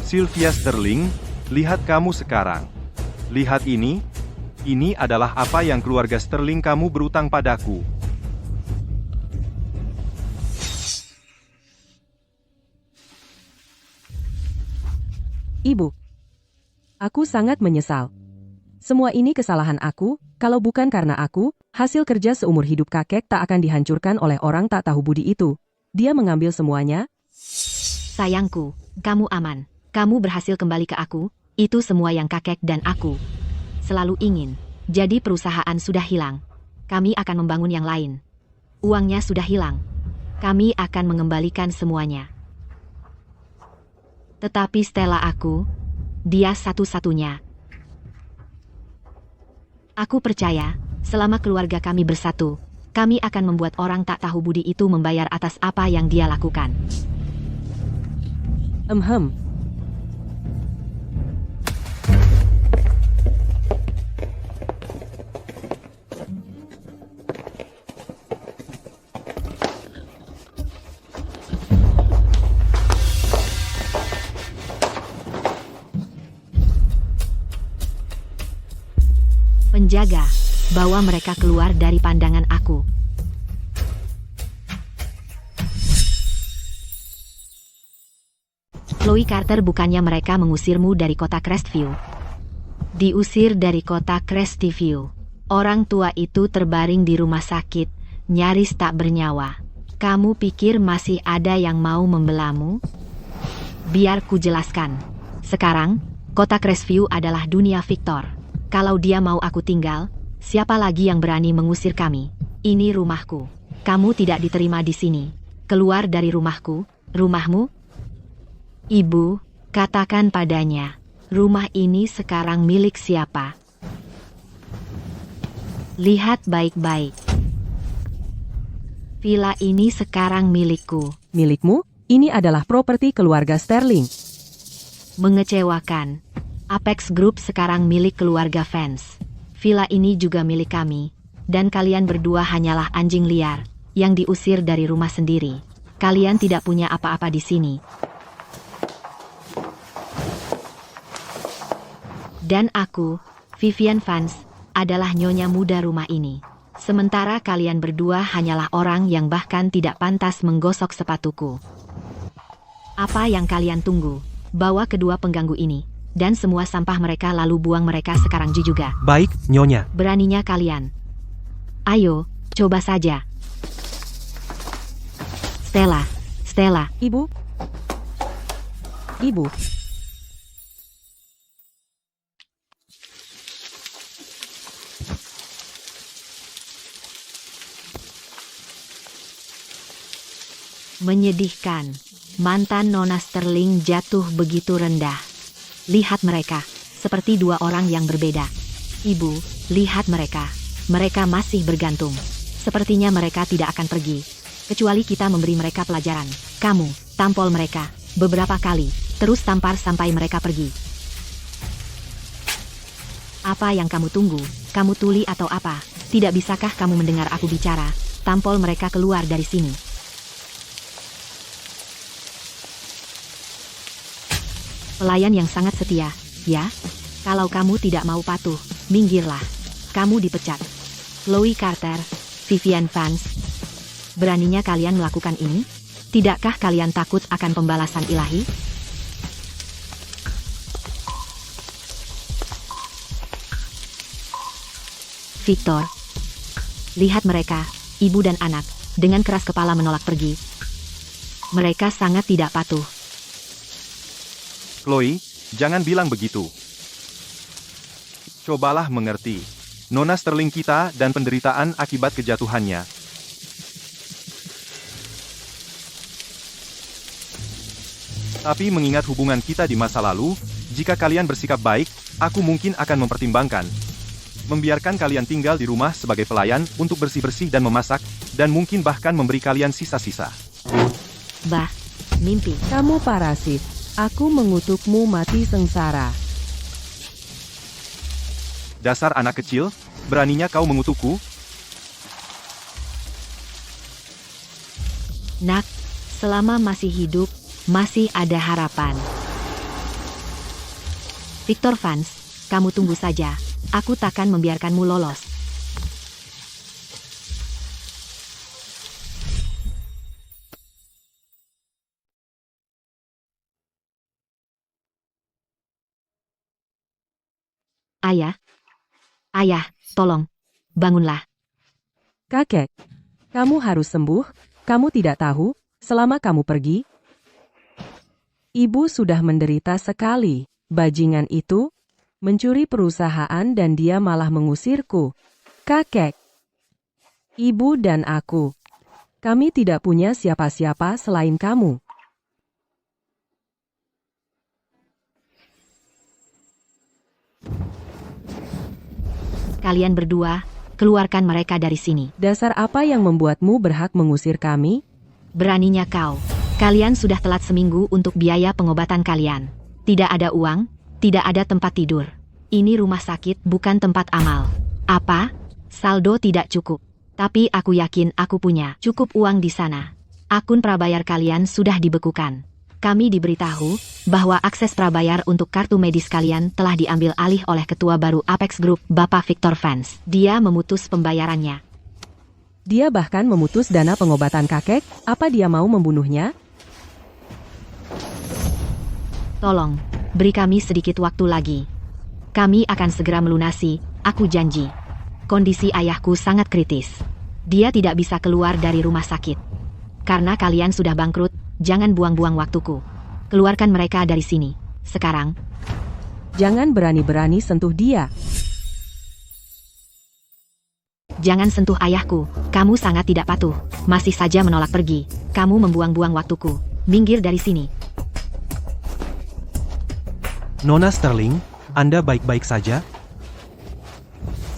Sylvia Sterling, lihat kamu sekarang. Lihat ini. Ini adalah apa yang keluarga Sterling kamu berutang padaku. Ibu. Aku sangat menyesal. Semua ini kesalahan aku, kalau bukan karena aku, hasil kerja seumur hidup kakek tak akan dihancurkan oleh orang tak tahu budi itu. Dia mengambil semuanya. Sayangku, kamu aman. Kamu berhasil kembali ke aku, itu semua yang kakek dan aku selalu ingin. Jadi perusahaan sudah hilang. Kami akan membangun yang lain. Uangnya sudah hilang. Kami akan mengembalikan semuanya. Tetapi Stella aku, dia satu-satunya. Aku percaya, selama keluarga kami bersatu, kami akan membuat orang tak tahu budi itu membayar atas apa yang dia lakukan. Penjaga, bawa mereka keluar dari pandangan aku. Chloe Carter, bukannya mereka mengusirmu dari kota Crestview? Diusir dari kota Crestview. Orang tua itu terbaring di rumah sakit, nyaris tak bernyawa. Kamu pikir masih ada yang mau membelamu? Biar ku jelaskan. Sekarang, kota Crestview adalah dunia Victor. Kalau dia mau aku tinggal, siapa lagi yang berani mengusir kami? Ini rumahku. Kamu tidak diterima di sini. Keluar dari rumahku, rumahmu. Ibu, katakan padanya, rumah ini sekarang milik siapa? Lihat baik-baik. Villa ini sekarang milikku. Milikmu? Ini adalah properti keluarga Sterling. Mengecewakan. Apex Group sekarang milik keluarga fans. Villa ini juga milik kami. Dan kalian berdua hanyalah anjing liar yang diusir dari rumah sendiri. Kalian tidak punya apa-apa di sini. Dan aku, Vivian Vance, adalah nyonya muda rumah ini. Sementara kalian berdua hanyalah orang yang bahkan tidak pantas menggosok sepatuku. Apa yang kalian tunggu? Bawa kedua pengganggu ini. Dan semua sampah mereka lalu buang mereka sekarang juga. Baik, Nyonya. Beraninya kalian. Ayo, coba saja. Stella. Ibu. Menyedihkan. Mantan Nona Sterling jatuh begitu rendah. Lihat mereka, seperti dua orang yang berbeda. Ibu, lihat mereka. Mereka masih bergantung. Sepertinya mereka tidak akan pergi. Kecuali kita memberi mereka pelajaran. Kamu, tampol mereka, beberapa kali, terus tampar sampai mereka pergi. Apa yang kamu tunggu? Kamu tuli atau apa? Tidak bisakah kamu mendengar aku bicara? Tampol mereka keluar dari sini. Pelayan yang sangat setia, ya? Kalau kamu tidak mau patuh, minggirlah. Kamu dipecat. Chloe Carter, Vivian Vance. Beraninya kalian melakukan ini? Tidakkah kalian takut akan pembalasan ilahi? Victor. Lihat mereka, ibu dan anak, dengan keras kepala menolak pergi. Mereka sangat tidak patuh. Chloe, jangan bilang begitu. Cobalah mengerti. Nona Sterling kita dan penderitaan akibat kejatuhannya. Tapi mengingat hubungan kita di masa lalu, jika kalian bersikap baik, aku mungkin akan mempertimbangkan membiarkan kalian tinggal di rumah sebagai pelayan untuk bersih-bersih dan memasak, dan mungkin bahkan memberi kalian sisa-sisa. Bah, mimpi. Kamu parasit. Aku mengutukmu mati sengsara. Dasar anak kecil, beraninya kau mengutukku? Nak, selama masih hidup, masih ada harapan. Victor Vance, kamu tunggu saja. Aku takkan membiarkanmu lolos. Ayah. Ayah, tolong. Bangunlah. Kakek, kamu harus sembuh. Kamu tidak tahu, selama kamu pergi, ibu sudah menderita sekali. Bajingan itu mencuri perusahaan dan dia malah mengusirku. Kakek, ibu dan aku, kami tidak punya siapa-siapa selain kamu. Kalian berdua, keluarkan mereka dari sini. Dasar apa yang membuatmu berhak mengusir kami? Beraninya kau. Kalian sudah telat seminggu untuk biaya pengobatan kalian. Tidak ada uang, tidak ada tempat tidur. Ini rumah sakit, bukan tempat amal. Apa? Saldo tidak cukup. Tapi aku yakin aku punya cukup uang di sana. Akun prabayar kalian sudah dibekukan. Kami diberitahu bahwa akses prabayar untuk kartu medis kalian telah diambil alih oleh ketua baru Apex Group, Bapak Victor Vance. Dia memutus pembayarannya. Dia bahkan memutus dana pengobatan kakek. Apa dia mau membunuhnya? Tolong, beri kami sedikit waktu lagi. Kami akan segera melunasi, aku janji. Kondisi ayahku sangat kritis. Dia tidak bisa keluar dari rumah sakit. Karena kalian sudah bangkrut, jangan buang-buang waktuku. Keluarkan mereka dari sini. Sekarang. Jangan berani-berani sentuh dia. Jangan sentuh ayahku. Kamu sangat tidak patuh. Masih saja menolak pergi. Kamu membuang-buang waktuku. Minggir dari sini. Nona Sterling, Anda baik-baik saja?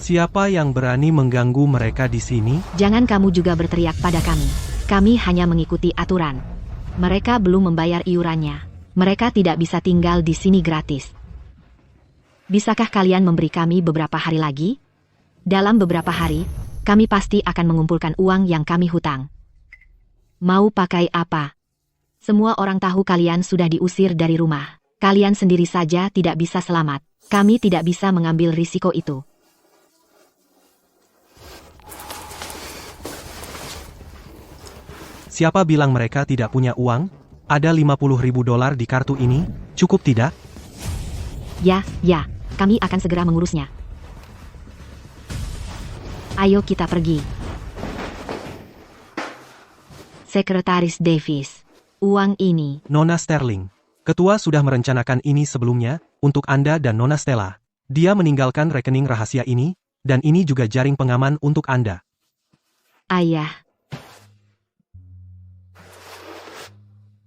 Siapa yang berani mengganggu mereka di sini? Jangan kamu juga berteriak pada kami. Kami hanya mengikuti aturan. Mereka belum membayar iurannya. Mereka tidak bisa tinggal di sini gratis. Bisakah kalian memberi kami beberapa hari lagi? Dalam beberapa hari, kami pasti akan mengumpulkan uang yang kami hutang. Mau pakai apa? Semua orang tahu kalian sudah diusir dari rumah. Kalian sendiri saja tidak bisa selamat. Kami tidak bisa mengambil risiko itu. Siapa bilang mereka tidak punya uang? Ada $50.000 di kartu ini, cukup tidak? Ya, kami akan segera mengurusnya. Ayo kita pergi. Sekretaris Davis, uang ini. Nona Sterling, ketua sudah merencanakan ini sebelumnya, untuk Anda dan Nona Stella. Dia meninggalkan rekening rahasia ini, dan ini juga jaring pengaman untuk Anda. Ayah.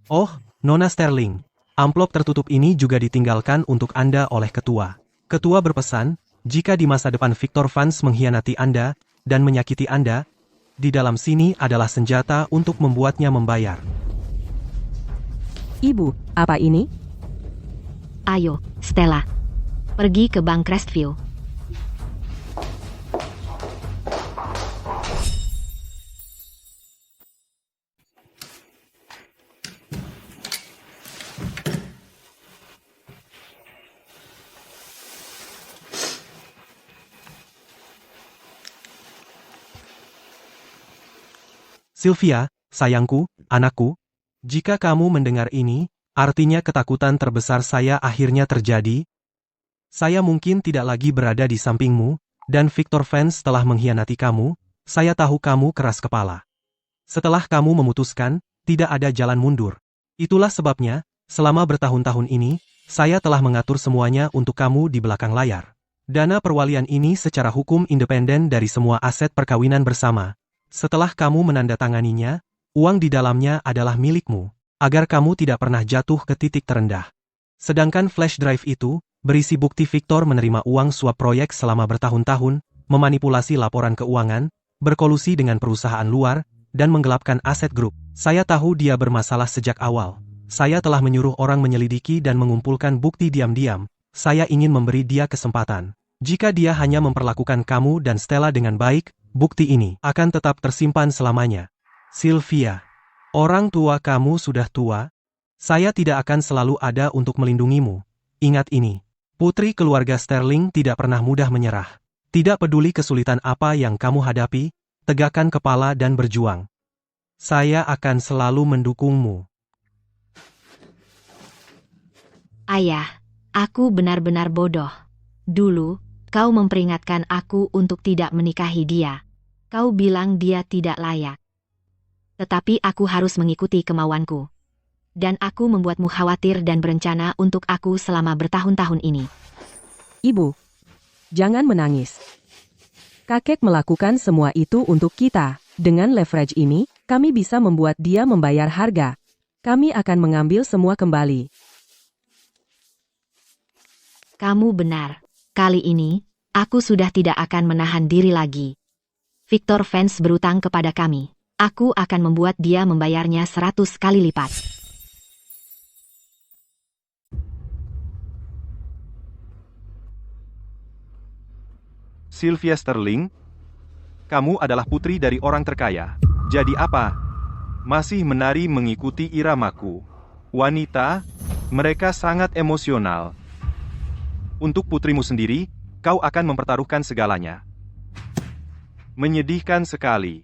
Oh, Nona Sterling, amplop tertutup ini juga ditinggalkan untuk Anda oleh ketua. Ketua berpesan, jika di masa depan Victor Vance mengkhianati Anda, dan menyakiti Anda, di dalam sini adalah senjata untuk membuatnya membayar. Ibu, apa ini? Ayo, Stella. Pergi ke Bank Crestview. Sylvia, sayangku, anakku, jika kamu mendengar ini, artinya ketakutan terbesar saya akhirnya terjadi. Saya mungkin tidak lagi berada di sampingmu, dan Victor Vance telah mengkhianati kamu. Saya tahu kamu keras kepala. Setelah kamu memutuskan, tidak ada jalan mundur. Itulah sebabnya, selama bertahun-tahun ini, saya telah mengatur semuanya untuk kamu di belakang layar. Dana perwalian ini secara hukum independen dari semua aset perkawinan bersama. Setelah kamu menandatanganinya, uang di dalamnya adalah milikmu. agar kamu tidak pernah jatuh ke titik terendah. Sedangkan flash drive itu, berisi bukti Victor menerima uang suap proyek selama bertahun-tahun, memanipulasi laporan keuangan, berkolusi dengan perusahaan luar, dan menggelapkan aset grup. Saya tahu dia bermasalah sejak awal. Saya telah menyuruh orang menyelidiki dan mengumpulkan bukti diam-diam. Saya ingin memberi dia kesempatan. Jika dia hanya memperlakukan kamu dan Stella dengan baik, bukti ini akan tetap tersimpan selamanya. Sylvia, orang tua kamu sudah tua. Saya tidak akan selalu ada untuk melindungimu. Ingat ini. Putri keluarga Sterling tidak pernah mudah menyerah. Tidak peduli kesulitan apa yang kamu hadapi, tegakkan kepala dan berjuang. Saya akan selalu mendukungmu. Ayah, aku benar-benar bodoh. Dulu, kau memperingatkan aku untuk tidak menikahi dia. Kau bilang dia tidak layak. Tetapi aku harus mengikuti kemauanku. Dan aku membuatmu khawatir dan berencana untuk aku selama bertahun-tahun ini. Ibu, jangan menangis. Kakek melakukan semua itu untuk kita. Dengan leverage ini, kami bisa membuat dia membayar harga. Kami akan mengambil semua kembali. Kamu benar. Kali ini, aku sudah tidak akan menahan diri lagi. Victor Vance berutang kepada kami. Aku akan membuat dia membayarnya 100 kali lipat. Sylvia Sterling, kamu adalah putri dari orang terkaya. Jadi apa? Masih menari mengikuti iramaku. Wanita, mereka sangat emosional. Untuk putrimu sendiri, kau akan mempertaruhkan segalanya. Menyedihkan sekali.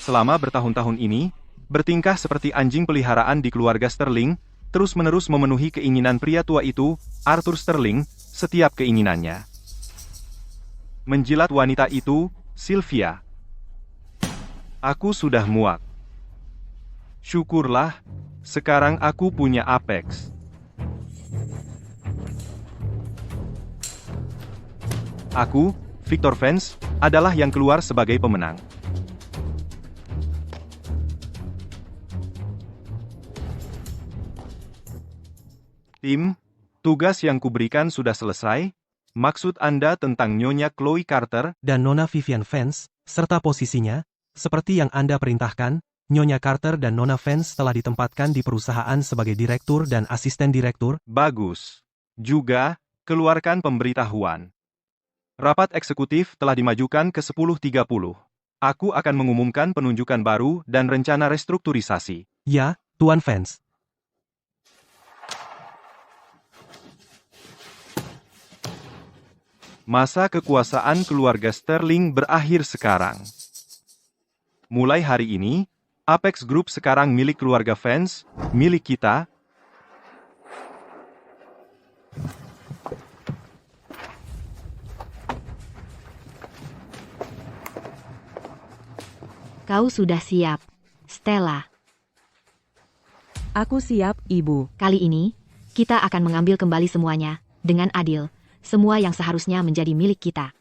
Selama bertahun-tahun ini, bertingkah seperti anjing peliharaan di keluarga Sterling, terus-menerus memenuhi keinginan pria tua itu, Arthur Sterling, setiap keinginannya. Menjilat wanita itu, Sylvia. Aku sudah muak. Syukurlah, sekarang aku punya Apex. Aku, Victor Vance, adalah yang keluar sebagai pemenang. Tim, tugas yang kuberikan sudah selesai. Maksud Anda tentang Nyonya Chloe Carter Dan Nona Vivian Vance, serta posisinya, seperti yang Anda perintahkan, Nyonya Carter dan Nona Vance telah ditempatkan di perusahaan sebagai direktur dan asisten direktur. bagus. Juga, keluarkan pemberitahuan. Rapat eksekutif telah dimajukan ke 10.30. Aku akan mengumumkan penunjukan baru dan rencana restrukturisasi. Ya, Tuan Vance. Masa kekuasaan keluarga Sterling berakhir sekarang. Mulai hari ini, Apex Group sekarang milik keluarga Vance, milik kita. Kau sudah siap, Stella. Aku siap, Ibu. Kali ini, kita akan mengambil kembali semuanya, dengan adil, semua yang seharusnya menjadi milik kita.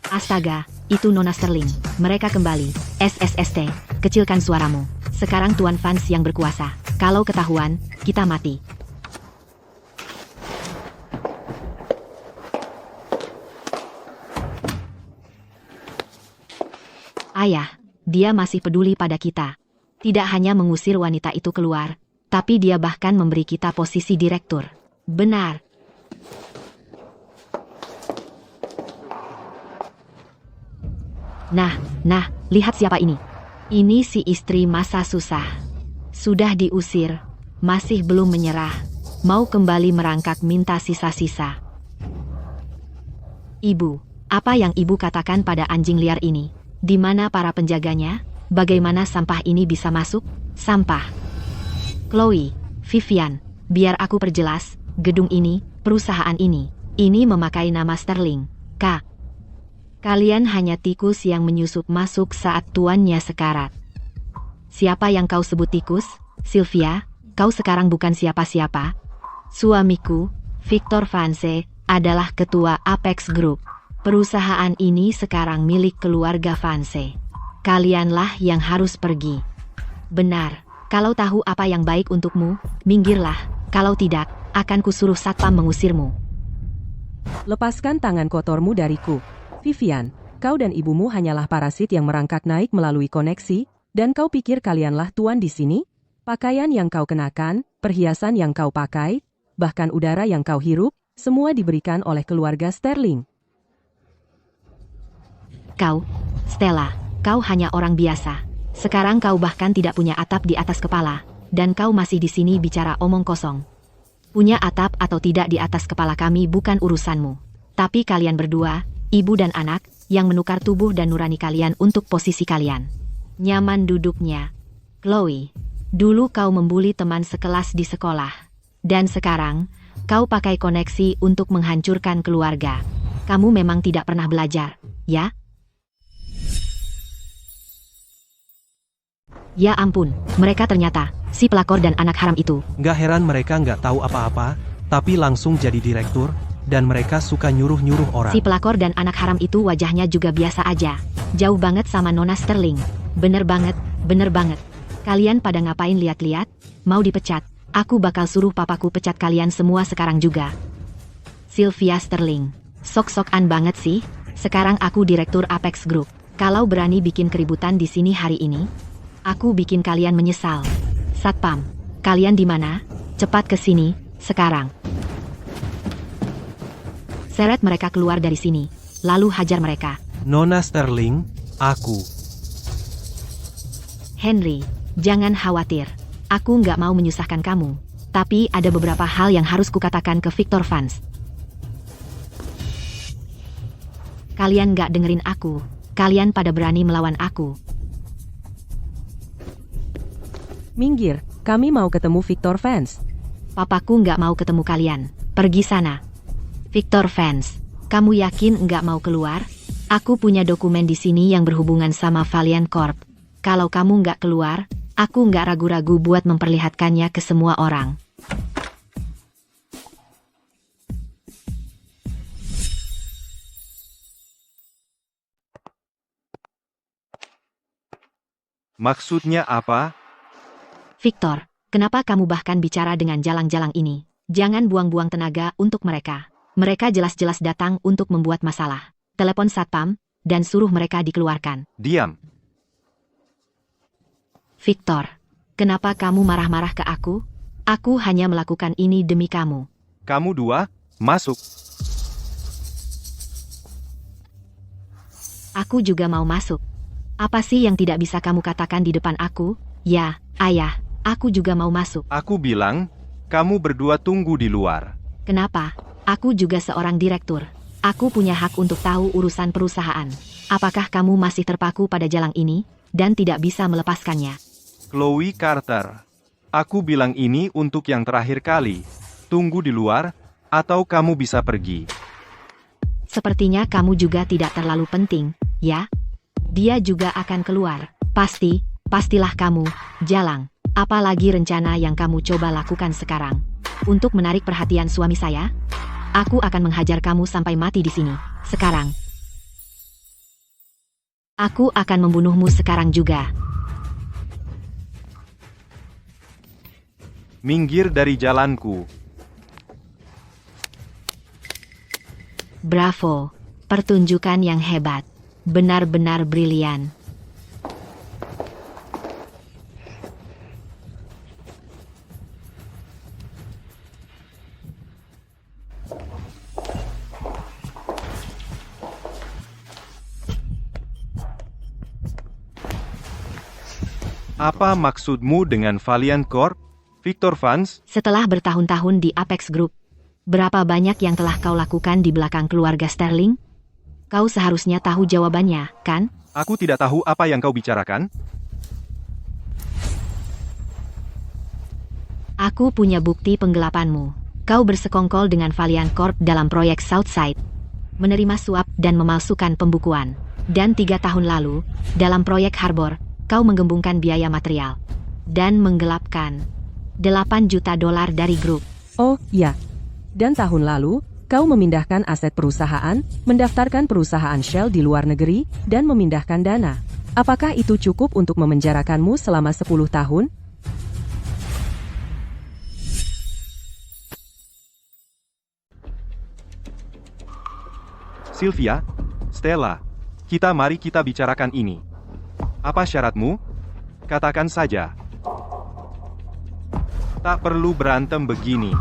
Astaga, itu Nona Sterling. Mereka kembali. SSST, kecilkan suaramu. Sekarang Tuan Vance yang berkuasa. Kalau ketahuan, kita mati. Ayah, dia masih peduli pada kita. Tidak hanya mengusir wanita itu keluar, tapi dia bahkan memberi kita posisi direktur. Benar. Nah, lihat siapa ini. Ini si istri masa susah. Sudah diusir, masih belum menyerah, mau kembali merangkak minta sisa-sisa. Ibu, apa yang ibu katakan pada anjing liar ini? Di mana para penjaganya? Bagaimana sampah ini bisa masuk? Sampah. Chloe, Vivian, biar aku perjelas, gedung ini, perusahaan ini Ini memakai nama Sterling. Kak. Kalian hanya tikus yang menyusup masuk saat tuannya sekarat. Siapa yang kau sebut tikus? Sylvia, kau sekarang bukan siapa-siapa. Suamiku, Victor Vance, adalah ketua Apex Group. Perusahaan ini sekarang milik keluarga Vance. Kalianlah yang harus pergi. Benar, kalau tahu apa yang baik untukmu, minggirlah. Kalau tidak, akan kusuruh satpam mengusirmu. Lepaskan tangan kotormu dariku. Vivian, kau dan ibumu hanyalah parasit yang merangkak naik melalui koneksi, dan kau pikir kalianlah tuan di sini? Pakaian yang kau kenakan, perhiasan yang kau pakai, bahkan udara yang kau hirup, semua diberikan oleh keluarga Sterling. Kau, Stella, kau hanya orang biasa. Sekarang kau bahkan tidak punya atap di atas kepala, dan kau masih di sini bicara omong kosong. Punya atap atau tidak di atas kepala kami bukan urusanmu. Tapi kalian berdua, ibu dan anak, yang menukar tubuh dan nurani kalian untuk posisi kalian. Nyaman duduknya. Chloe, dulu kau membuli teman sekelas di sekolah. Dan sekarang, kau pakai koneksi untuk menghancurkan keluarga. Kamu memang tidak pernah belajar, ya? Ya ampun, mereka ternyata, si pelakor dan anak haram itu. Nggak heran mereka nggak tahu apa-apa, tapi langsung jadi direktur, dan mereka suka nyuruh-nyuruh orang. Si pelakor dan anak haram itu wajahnya juga biasa aja. Jauh banget sama Nona Sterling. Bener banget, bener banget. Kalian pada ngapain lihat-lihat? Mau dipecat? Aku bakal suruh papaku pecat kalian semua sekarang juga. Sylvia Sterling. Sok-sokan banget sih. Sekarang aku direktur Apex Group. Kalau berani bikin keributan di sini hari ini, aku bikin kalian menyesal. Satpam, kalian di mana? Cepat ke sini, sekarang. Seret mereka keluar dari sini, lalu hajar mereka. Nona Sterling, aku. Henry, jangan khawatir. Aku nggak mau menyusahkan kamu. Tapi ada beberapa hal yang harus kukatakan ke Victor Vance. Kalian nggak dengerin aku. Kalian pada berani melawan aku. Minggir, kami mau ketemu Victor Vance. Papaku nggak mau ketemu kalian. Pergi sana. Victor Vance, kamu yakin nggak mau keluar? Aku punya dokumen di sini yang berhubungan sama Valiant Corp. Kalau kamu nggak keluar, aku nggak ragu-ragu buat memperlihatkannya ke semua orang. Maksudnya apa? Victor, kenapa kamu bahkan bicara dengan jalang-jalang ini? Jangan buang-buang tenaga untuk mereka. Mereka jelas-jelas datang untuk membuat masalah. Telepon satpam, dan suruh mereka dikeluarkan. Diam. Victor, kenapa kamu marah-marah ke aku? Aku hanya melakukan ini demi kamu. Kamu dua, masuk. Aku juga mau masuk. Apa sih yang tidak bisa kamu katakan di depan aku? Ya, ayah, aku juga mau masuk. Aku bilang, kamu berdua tunggu di luar. Kenapa? Aku juga seorang direktur. Aku punya hak untuk tahu urusan perusahaan. Apakah kamu masih terpaku pada jalang ini, dan tidak bisa melepaskannya? Chloe Carter. Aku bilang ini untuk yang terakhir kali. Tunggu di luar, atau kamu bisa pergi. Sepertinya kamu juga tidak terlalu penting, ya? Dia juga akan keluar. Pastilah kamu, jalang. Apalagi rencana yang kamu coba lakukan sekarang. Untuk menarik perhatian suami saya? Aku akan menghajar kamu sampai mati di sini, sekarang. Aku akan membunuhmu sekarang juga. Minggir dari jalanku. Bravo, pertunjukan yang hebat. Benar-benar brilian. Apa maksudmu dengan Valiant Corp, Victor Vance? Setelah bertahun-tahun di Apex Group, berapa banyak yang telah kau lakukan di belakang keluarga Sterling? Kau seharusnya tahu jawabannya, kan? Aku tidak tahu apa yang kau bicarakan. Aku punya bukti penggelapanmu. Kau bersekongkol dengan Valiant Corp dalam proyek Southside, menerima suap dan memalsukan pembukuan. Dan 3 tahun lalu, dalam proyek Harbor, kau menggembungkan biaya material dan menggelapkan 8 juta dolar dari grup. Oh, ya. Dan tahun lalu, kau memindahkan aset perusahaan, mendaftarkan perusahaan Shell di luar negeri, dan memindahkan dana. Apakah itu cukup untuk memenjarakanmu selama 10 tahun? Sylvia, Stella, mari kita bicarakan ini. Apa syaratmu? Katakan saja. Tak perlu berantem begini.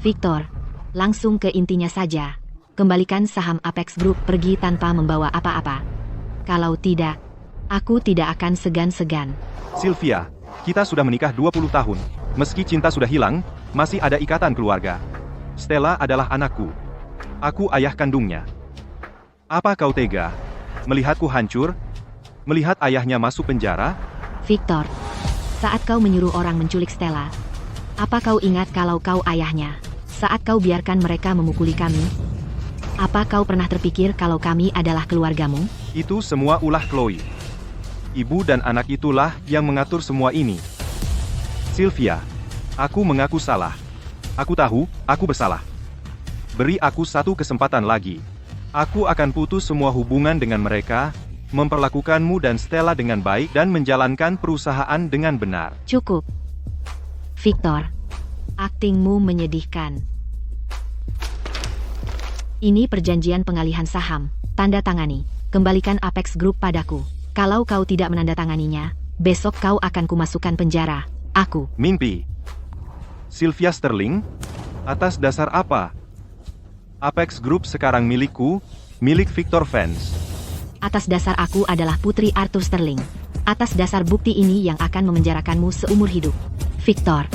Victor, langsung ke intinya saja. Kembalikan saham Apex Group pergi tanpa membawa apa-apa. Kalau tidak, aku tidak akan segan-segan. Sylvia, kita sudah menikah 20 tahun. Meski cinta sudah hilang, masih ada ikatan keluarga. Stella adalah anakku. Aku ayah kandungnya. Apa kau tega melihatku hancur? Melihat ayahnya masuk penjara? Victor, saat kau menyuruh orang menculik Stella, apa kau ingat kalau kau ayahnya? Saat kau biarkan mereka memukuli kami, apa kau pernah terpikir kalau kami adalah keluargamu? Itu semua ulah Chloe. Ibu dan anak itulah yang mengatur semua ini. Sylvia, aku mengaku salah. Aku tahu, aku bersalah. Beri aku satu kesempatan lagi. Aku akan putus semua hubungan dengan mereka, memperlakukanmu dan Stella dengan baik dan menjalankan perusahaan dengan benar. Cukup. Victor, aktingmu menyedihkan. Ini perjanjian pengalihan saham. Tanda tangani. Kembalikan Apex Group padaku. Kalau kau tidak menandatanganinya, besok kau akan kumasukkan penjara. Aku. Mimpi. Sylvia Sterling? Atas dasar apa? Apex Group sekarang milikku, milik Victor Vance. Atas dasar aku adalah putri Arthur Sterling. Atas dasar bukti ini yang akan memenjarakanmu seumur hidup. Victor,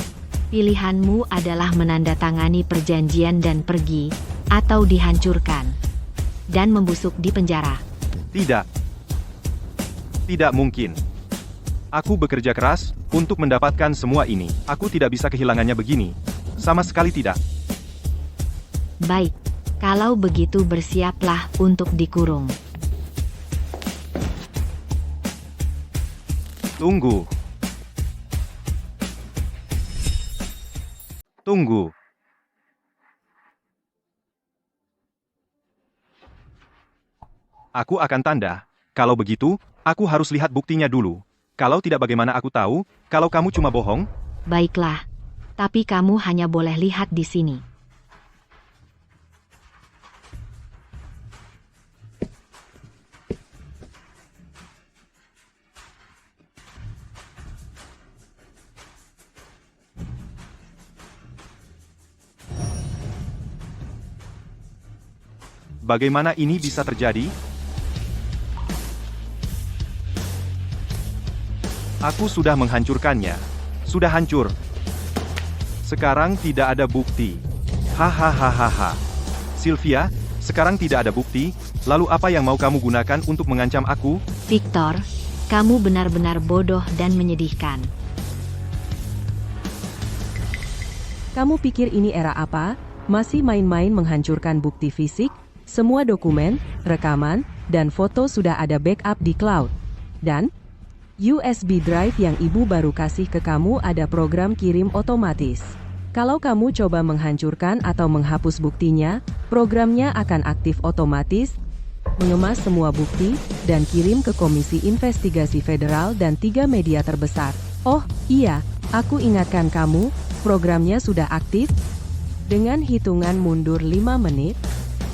pilihanmu adalah menandatangani perjanjian dan pergi, atau dihancurkan dan membusuk di penjara. Tidak. Tidak mungkin. Aku bekerja keras untuk mendapatkan semua ini. Aku tidak bisa kehilangannya begini. Sama sekali tidak. Baik. Kalau begitu bersiaplah untuk dikurung. Tunggu. Tunggu. Aku akan tanda. Kalau begitu, aku harus lihat buktinya dulu. Kalau tidak bagaimana aku tahu, kalau kamu cuma bohong? Baiklah. Tapi kamu hanya boleh lihat di sini. Bagaimana ini bisa terjadi? Aku sudah menghancurkannya. Sudah hancur. Sekarang tidak ada bukti. Hahaha. Sylvia, sekarang tidak ada bukti, lalu apa yang mau kamu gunakan untuk mengancam aku? Victor, kamu benar-benar bodoh dan menyedihkan. Kamu pikir ini era apa? Masih main-main menghancurkan bukti fisik? Semua dokumen, rekaman, dan foto sudah ada backup di cloud. Dan USB drive yang ibu baru kasih ke kamu ada program kirim otomatis. Kalau kamu coba menghancurkan atau menghapus buktinya, programnya akan aktif otomatis, mengemas semua bukti, dan kirim ke Komisi Investigasi Federal dan 3 media terbesar. Oh, iya, aku ingatkan kamu, programnya sudah aktif. Dengan hitungan mundur 5 menit,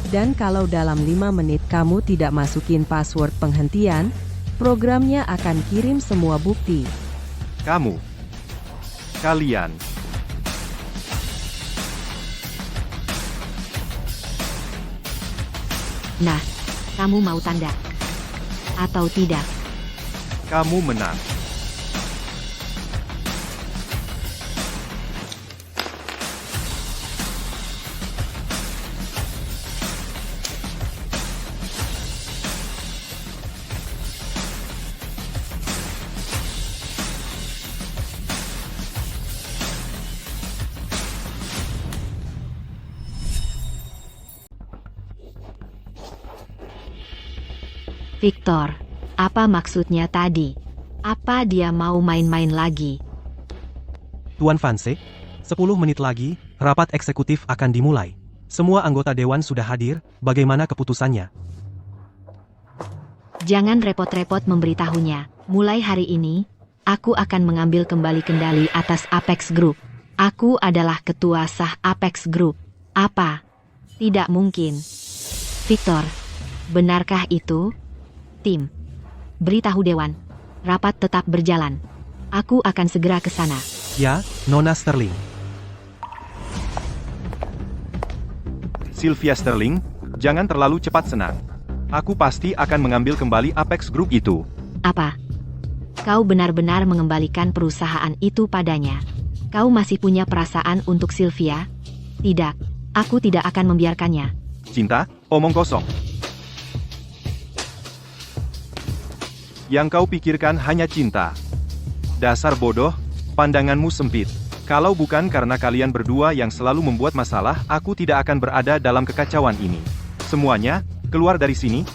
dan kalau dalam 5 menit kamu tidak masukin password penghentian, programnya akan kirim semua bukti. Kalian. Nah, kamu mau tanda? Atau tidak? Kamu menang. Victor, apa maksudnya tadi? Apa dia mau main-main lagi? Tuan Vanse, 10 menit lagi, rapat eksekutif akan dimulai. Semua anggota dewan sudah hadir, bagaimana keputusannya? Jangan repot-repot memberitahunya. Mulai hari ini, aku akan mengambil kembali kendali atas Apex Group. Aku adalah ketua sah Apex Group. Apa? Tidak mungkin. Victor, benarkah itu? Tim, beritahu dewan. Rapat tetap berjalan. Aku akan segera ke sana. Ya, Nona Sterling. Sylvia Sterling, jangan terlalu cepat senang. Aku pasti akan mengambil kembali Apex Group itu. Apa? Kau benar-benar mengembalikan perusahaan itu padanya. Kau masih punya perasaan untuk Sylvia? Tidak, aku tidak akan membiarkannya. Cinta, omong kosong. Yang kau pikirkan hanya cinta. Dasar bodoh, pandanganmu sempit. Kalau bukan karena kalian berdua yang selalu membuat masalah, aku tidak akan berada dalam kekacauan ini. Semuanya, keluar dari sini.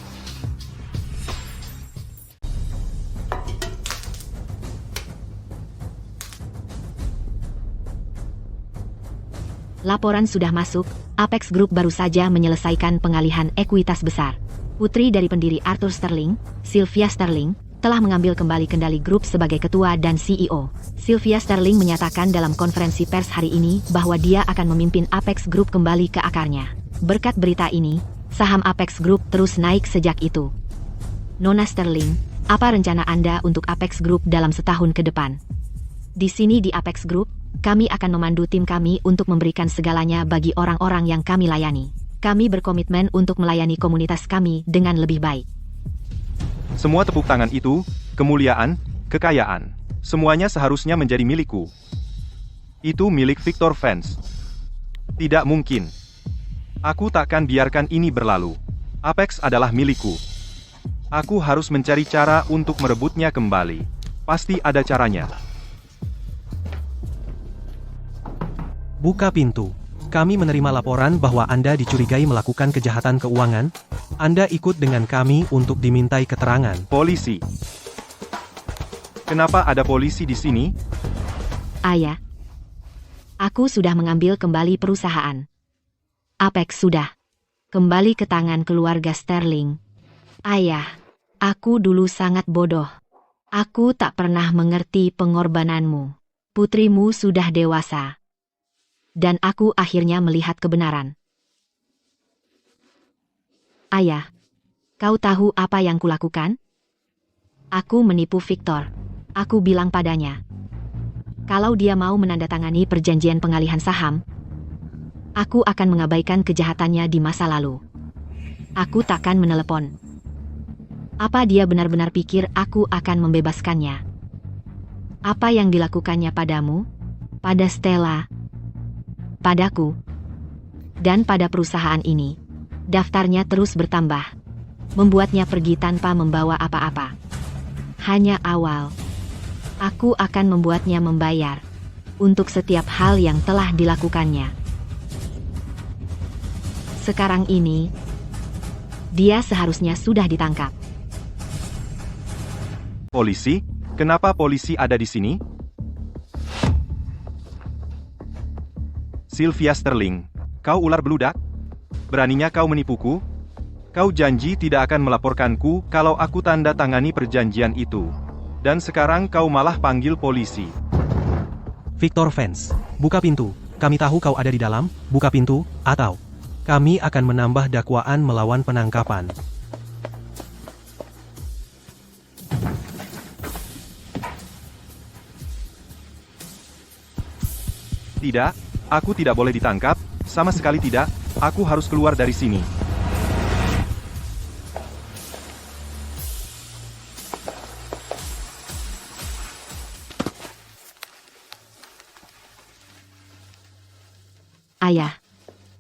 Laporan sudah masuk, Apex Group baru saja menyelesaikan pengalihan ekuitas besar. Putri dari pendiri Arthur Sterling, Sylvia Sterling, telah mengambil kembali kendali grup sebagai ketua dan CEO. Sylvia Sterling menyatakan dalam konferensi pers hari ini bahwa dia akan memimpin Apex Group kembali ke akarnya. Berkat berita ini, saham Apex Group terus naik sejak itu. Nona Sterling, apa rencana Anda untuk Apex Group dalam setahun ke depan? Di sini di Apex Group, kami akan memandu tim kami untuk memberikan segalanya bagi orang-orang yang kami layani. Kami berkomitmen untuk melayani komunitas kami dengan lebih baik. Semua tepuk tangan itu, kemuliaan, kekayaan, semuanya seharusnya menjadi milikku. Itu milik Victor Vance. Tidak mungkin. Aku takkan biarkan ini berlalu. Apex adalah milikku. Aku harus mencari cara untuk merebutnya kembali. Pasti ada caranya. Buka pintu. Kami menerima laporan bahwa Anda dicurigai melakukan kejahatan keuangan. Anda ikut dengan kami untuk dimintai keterangan. Polisi. Kenapa ada polisi di sini? Ayah, aku sudah mengambil kembali perusahaan. Apex sudah kembali ke tangan keluarga Sterling. Ayah, aku dulu sangat bodoh. Aku tak pernah mengerti pengorbananmu. Putrimu sudah dewasa. Dan aku akhirnya melihat kebenaran. Ayah, kau tahu apa yang kulakukan? Aku menipu Victor. Aku bilang padanya, kalau dia mau menandatangani perjanjian pengalihan saham, aku akan mengabaikan kejahatannya di masa lalu. Aku takkan menelepon. Apa dia benar-benar pikir aku akan membebaskannya? Apa yang dilakukannya padamu? Pada Stella? Padaku, dan pada perusahaan ini. Daftarnya terus bertambah, membuatnya pergi tanpa membawa apa-apa. Hanya awal, aku akan membuatnya membayar untuk setiap hal yang telah dilakukannya. Sekarang ini, dia seharusnya sudah ditangkap. Polisi? Kenapa polisi ada di sini? Sylvia Sterling, kau ular beludak? Beraninya kau menipuku? Kau janji tidak akan melaporkanku kalau aku tanda tangani perjanjian itu. Dan sekarang kau malah panggil polisi. Victor Vance, buka pintu. Kami tahu kau ada di dalam, buka pintu, atau kami akan menambah dakwaan melawan penangkapan. Tidak, aku tidak boleh ditangkap, sama sekali tidak, aku harus keluar dari sini. Ayah,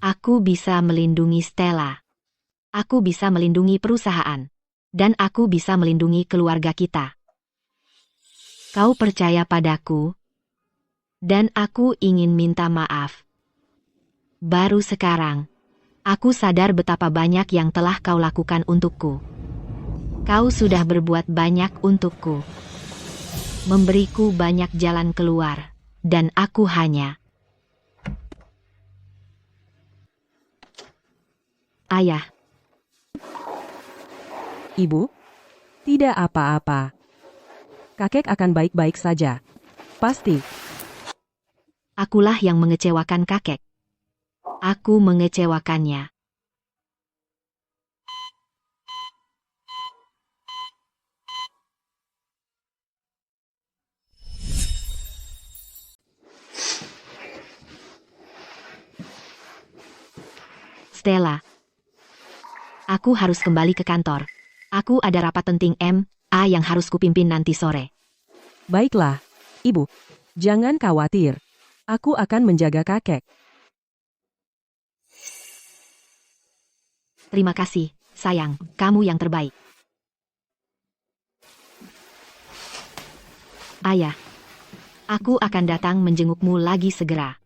aku bisa melindungi Stella. Aku bisa melindungi perusahaan. Dan aku bisa melindungi keluarga kita. Kau percaya padaku? Dan aku ingin minta maaf. Baru sekarang, aku sadar betapa banyak yang telah kau lakukan untukku. Kau sudah berbuat banyak untukku. Memberiku banyak jalan keluar. Dan aku hanya... Ayah, Ibu? Tidak apa-apa. Kakek akan baik-baik saja. Pasti. akulah yang mengecewakan kakek. Aku mengecewakannya. Stella. Aku harus kembali ke kantor. Aku ada rapat penting MA yang harus kupimpin nanti sore. Baiklah, Ibu. Jangan khawatir. Aku akan menjaga kakek. Terima kasih, sayang. Kamu yang terbaik. Ayah. Aku akan datang menjengukmu lagi segera.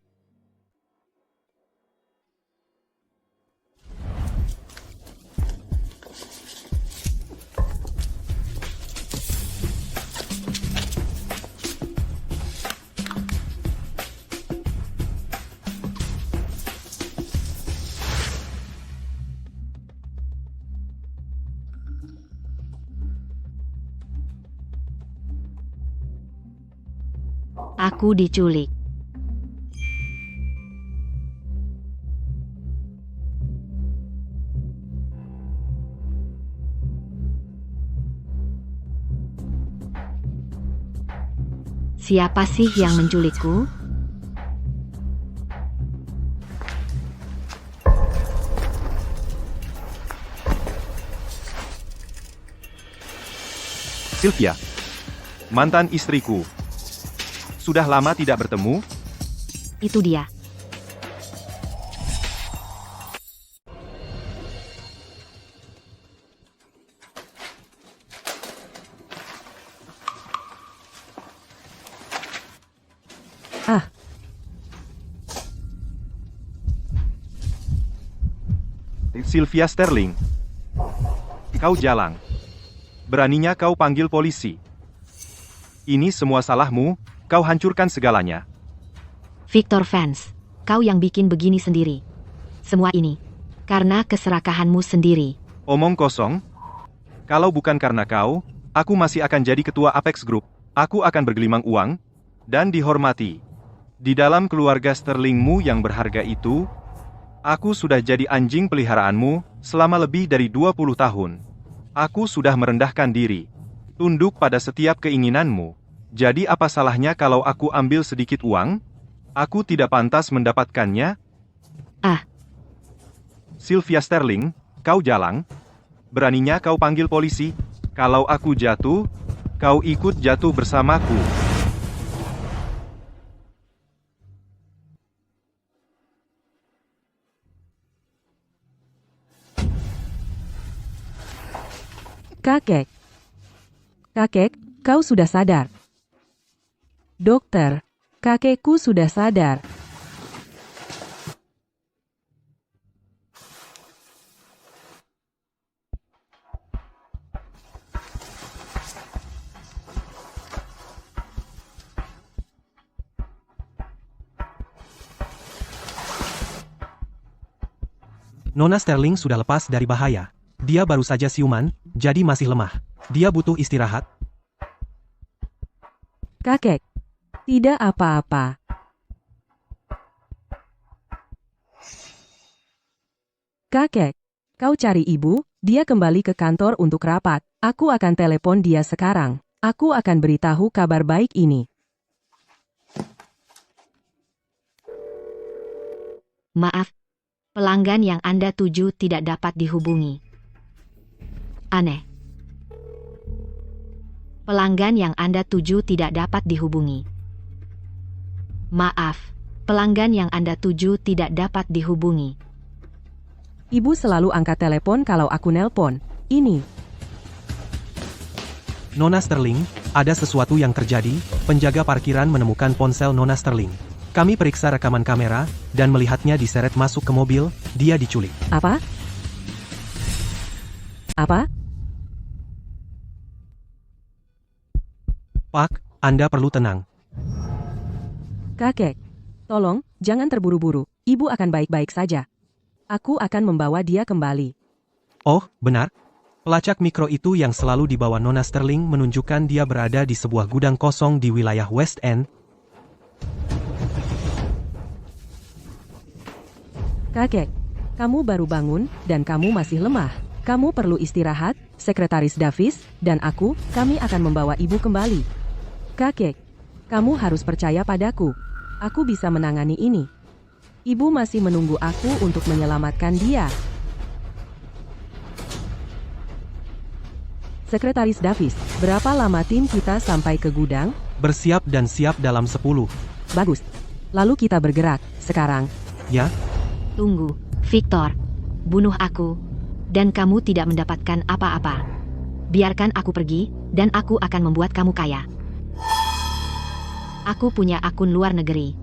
Aku diculik. Siapa sih yang menculikku? Sylvia. Mantan istriku. Sudah lama tidak bertemu? Itu dia. Ah, Sylvia Sterling. Kau jalang. Beraninya kau panggil polisi. Ini semua salahmu, kau hancurkan segalanya. Victor Vance, kau yang bikin begini sendiri. Semua ini karena keserakahanmu sendiri. Omong kosong. Kalau bukan karena kau, aku masih akan jadi ketua Apex Group. Aku akan bergelimang uang dan dihormati. Di dalam keluarga Sterlingmu yang berharga itu, aku sudah jadi anjing peliharaanmu selama lebih dari 20 tahun. Aku sudah merendahkan diri, tunduk pada setiap keinginanmu. Jadi apa salahnya kalau aku ambil sedikit uang? Aku tidak pantas mendapatkannya? Ah. Sylvia Sterling, kau jalang. Beraninya kau panggil polisi. Kalau aku jatuh, kau ikut jatuh bersamaku. kakek. Kakek, kau sudah sadar. Dokter, kakekku sudah sadar. Nona Sterling sudah lepas dari bahaya. Dia baru saja siuman, jadi masih lemah. Dia butuh istirahat. Kakek, tidak apa-apa. Kakek, kau cari ibu, dia kembali ke kantor untuk rapat. Aku akan telepon dia sekarang. Aku akan beritahu kabar baik ini. Maaf, pelanggan yang Anda tuju tidak dapat dihubungi. Aneh. Pelanggan yang Anda tuju tidak dapat dihubungi. Maaf, pelanggan yang Anda tuju tidak dapat dihubungi. Ibu selalu angkat telepon kalau aku nelpon. Ini. Nona Sterling, ada sesuatu yang terjadi. Penjaga parkiran menemukan ponsel Nona Sterling. Kami periksa rekaman kamera, dan melihatnya diseret masuk ke mobil. Dia diculik. Apa? Apa? Pak, Anda perlu tenang. Kakek, tolong, jangan terburu-buru. Ibu akan baik-baik saja. Aku akan membawa dia kembali. Oh, benar. Pelacak mikro itu yang selalu dibawa Nona Sterling menunjukkan dia berada di sebuah gudang kosong di wilayah West End. Kakek, kamu baru bangun, dan kamu masih lemah. Kamu perlu istirahat, Sekretaris Davis, dan kami akan membawa ibu kembali. Kakek, kamu harus percaya padaku. Aku bisa menangani ini. Ibu masih menunggu aku untuk menyelamatkan dia. Sekretaris Davis, berapa lama tim kita sampai ke gudang? Bersiap dan siap dalam 10. Bagus. Lalu kita bergerak, sekarang. Ya, Tunggu, Victor. Bunuh aku, dan kamu tidak mendapatkan apa-apa. Biarkan aku pergi, dan aku akan membuat kamu kaya. Aku punya akun luar negeri.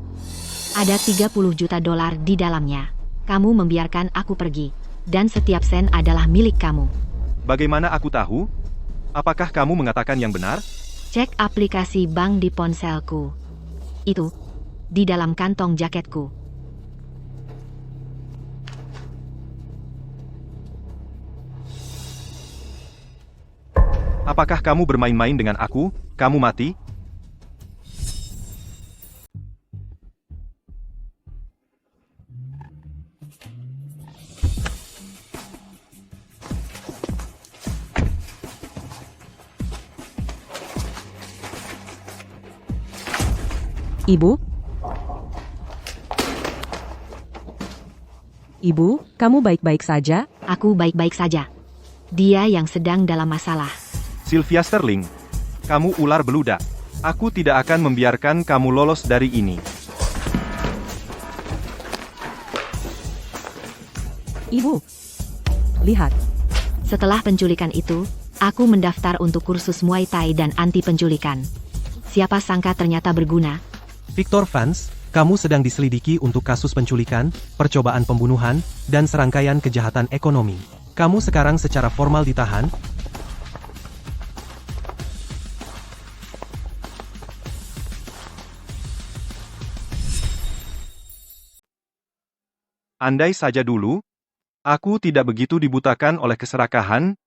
Ada 30 juta dolar di dalamnya. Kamu membiarkan aku pergi, dan setiap sen adalah milik kamu. Bagaimana aku tahu? Apakah kamu mengatakan yang benar? Cek aplikasi bank di ponselku. Itu, di dalam kantong jaketku. Apakah kamu bermain-main dengan aku? Kamu mati? Ibu? Ibu, kamu baik-baik saja? Aku baik-baik saja. Dia yang sedang dalam masalah. Sylvia Sterling, kamu ular beludak. Aku tidak akan membiarkan kamu lolos dari ini. Ibu, lihat. Setelah penculikan itu, aku mendaftar untuk kursus Muay Thai dan anti penculikan. Siapa sangka ternyata berguna. Victor Vance, kamu sedang diselidiki untuk kasus penculikan, percobaan pembunuhan, dan serangkaian kejahatan ekonomi. Kamu sekarang secara formal ditahan. Andai saja dulu, aku tidak begitu dibutakan oleh keserakahan,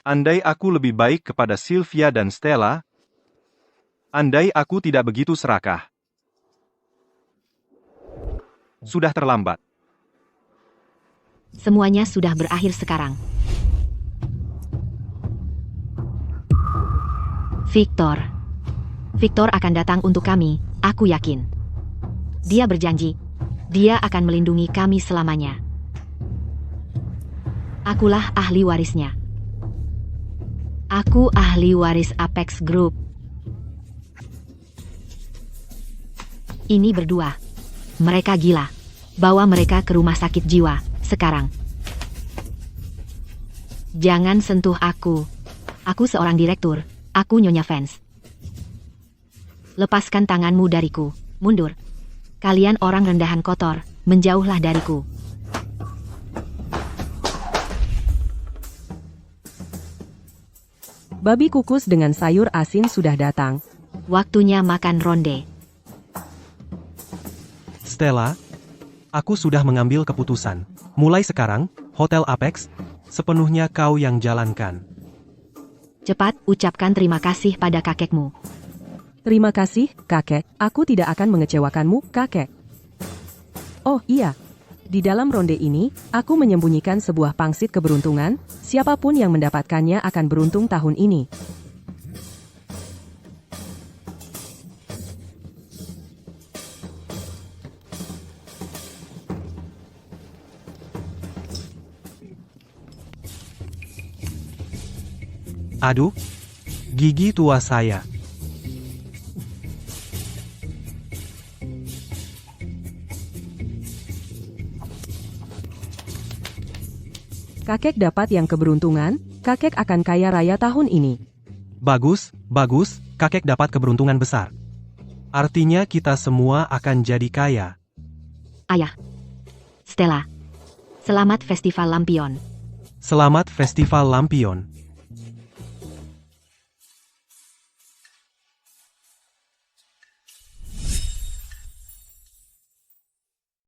andai aku lebih baik kepada Sylvia dan Stella, andai aku tidak begitu serakah. Sudah terlambat. Semuanya sudah berakhir sekarang. Victor. Victor akan datang untuk kami, aku yakin. Dia berjanji. Dia akan melindungi kami selamanya. Akulah ahli warisnya. Aku ahli waris Apex Group. Ini berdua. Mereka gila. Bawa mereka ke rumah sakit jiwa, sekarang. Jangan sentuh aku. Aku seorang direktur. Aku Nyonya Vance. Lepaskan tanganmu dariku. Mundur. Kalian orang rendahan kotor. Menjauhlah dariku. Babi kukus dengan sayur asin sudah datang. Waktunya makan ronde. Stella, aku sudah mengambil keputusan. Mulai sekarang, Hotel Apex, sepenuhnya kau yang jalankan. Cepat ucapkan terima kasih pada kakekmu. Terima kasih, kakek. Aku tidak akan mengecewakanmu, kakek. Oh iya, di dalam ronde ini, aku menyembunyikan sebuah pangsit keberuntungan. Siapapun yang mendapatkannya akan beruntung tahun ini. Aduh, gigi tua saya. Kakek dapat yang keberuntungan, kakek akan kaya raya tahun ini. Bagus, bagus, kakek dapat keberuntungan besar. Artinya kita semua akan jadi kaya. Ayah. Stella. Selamat Festival Lampion. Selamat Festival Lampion.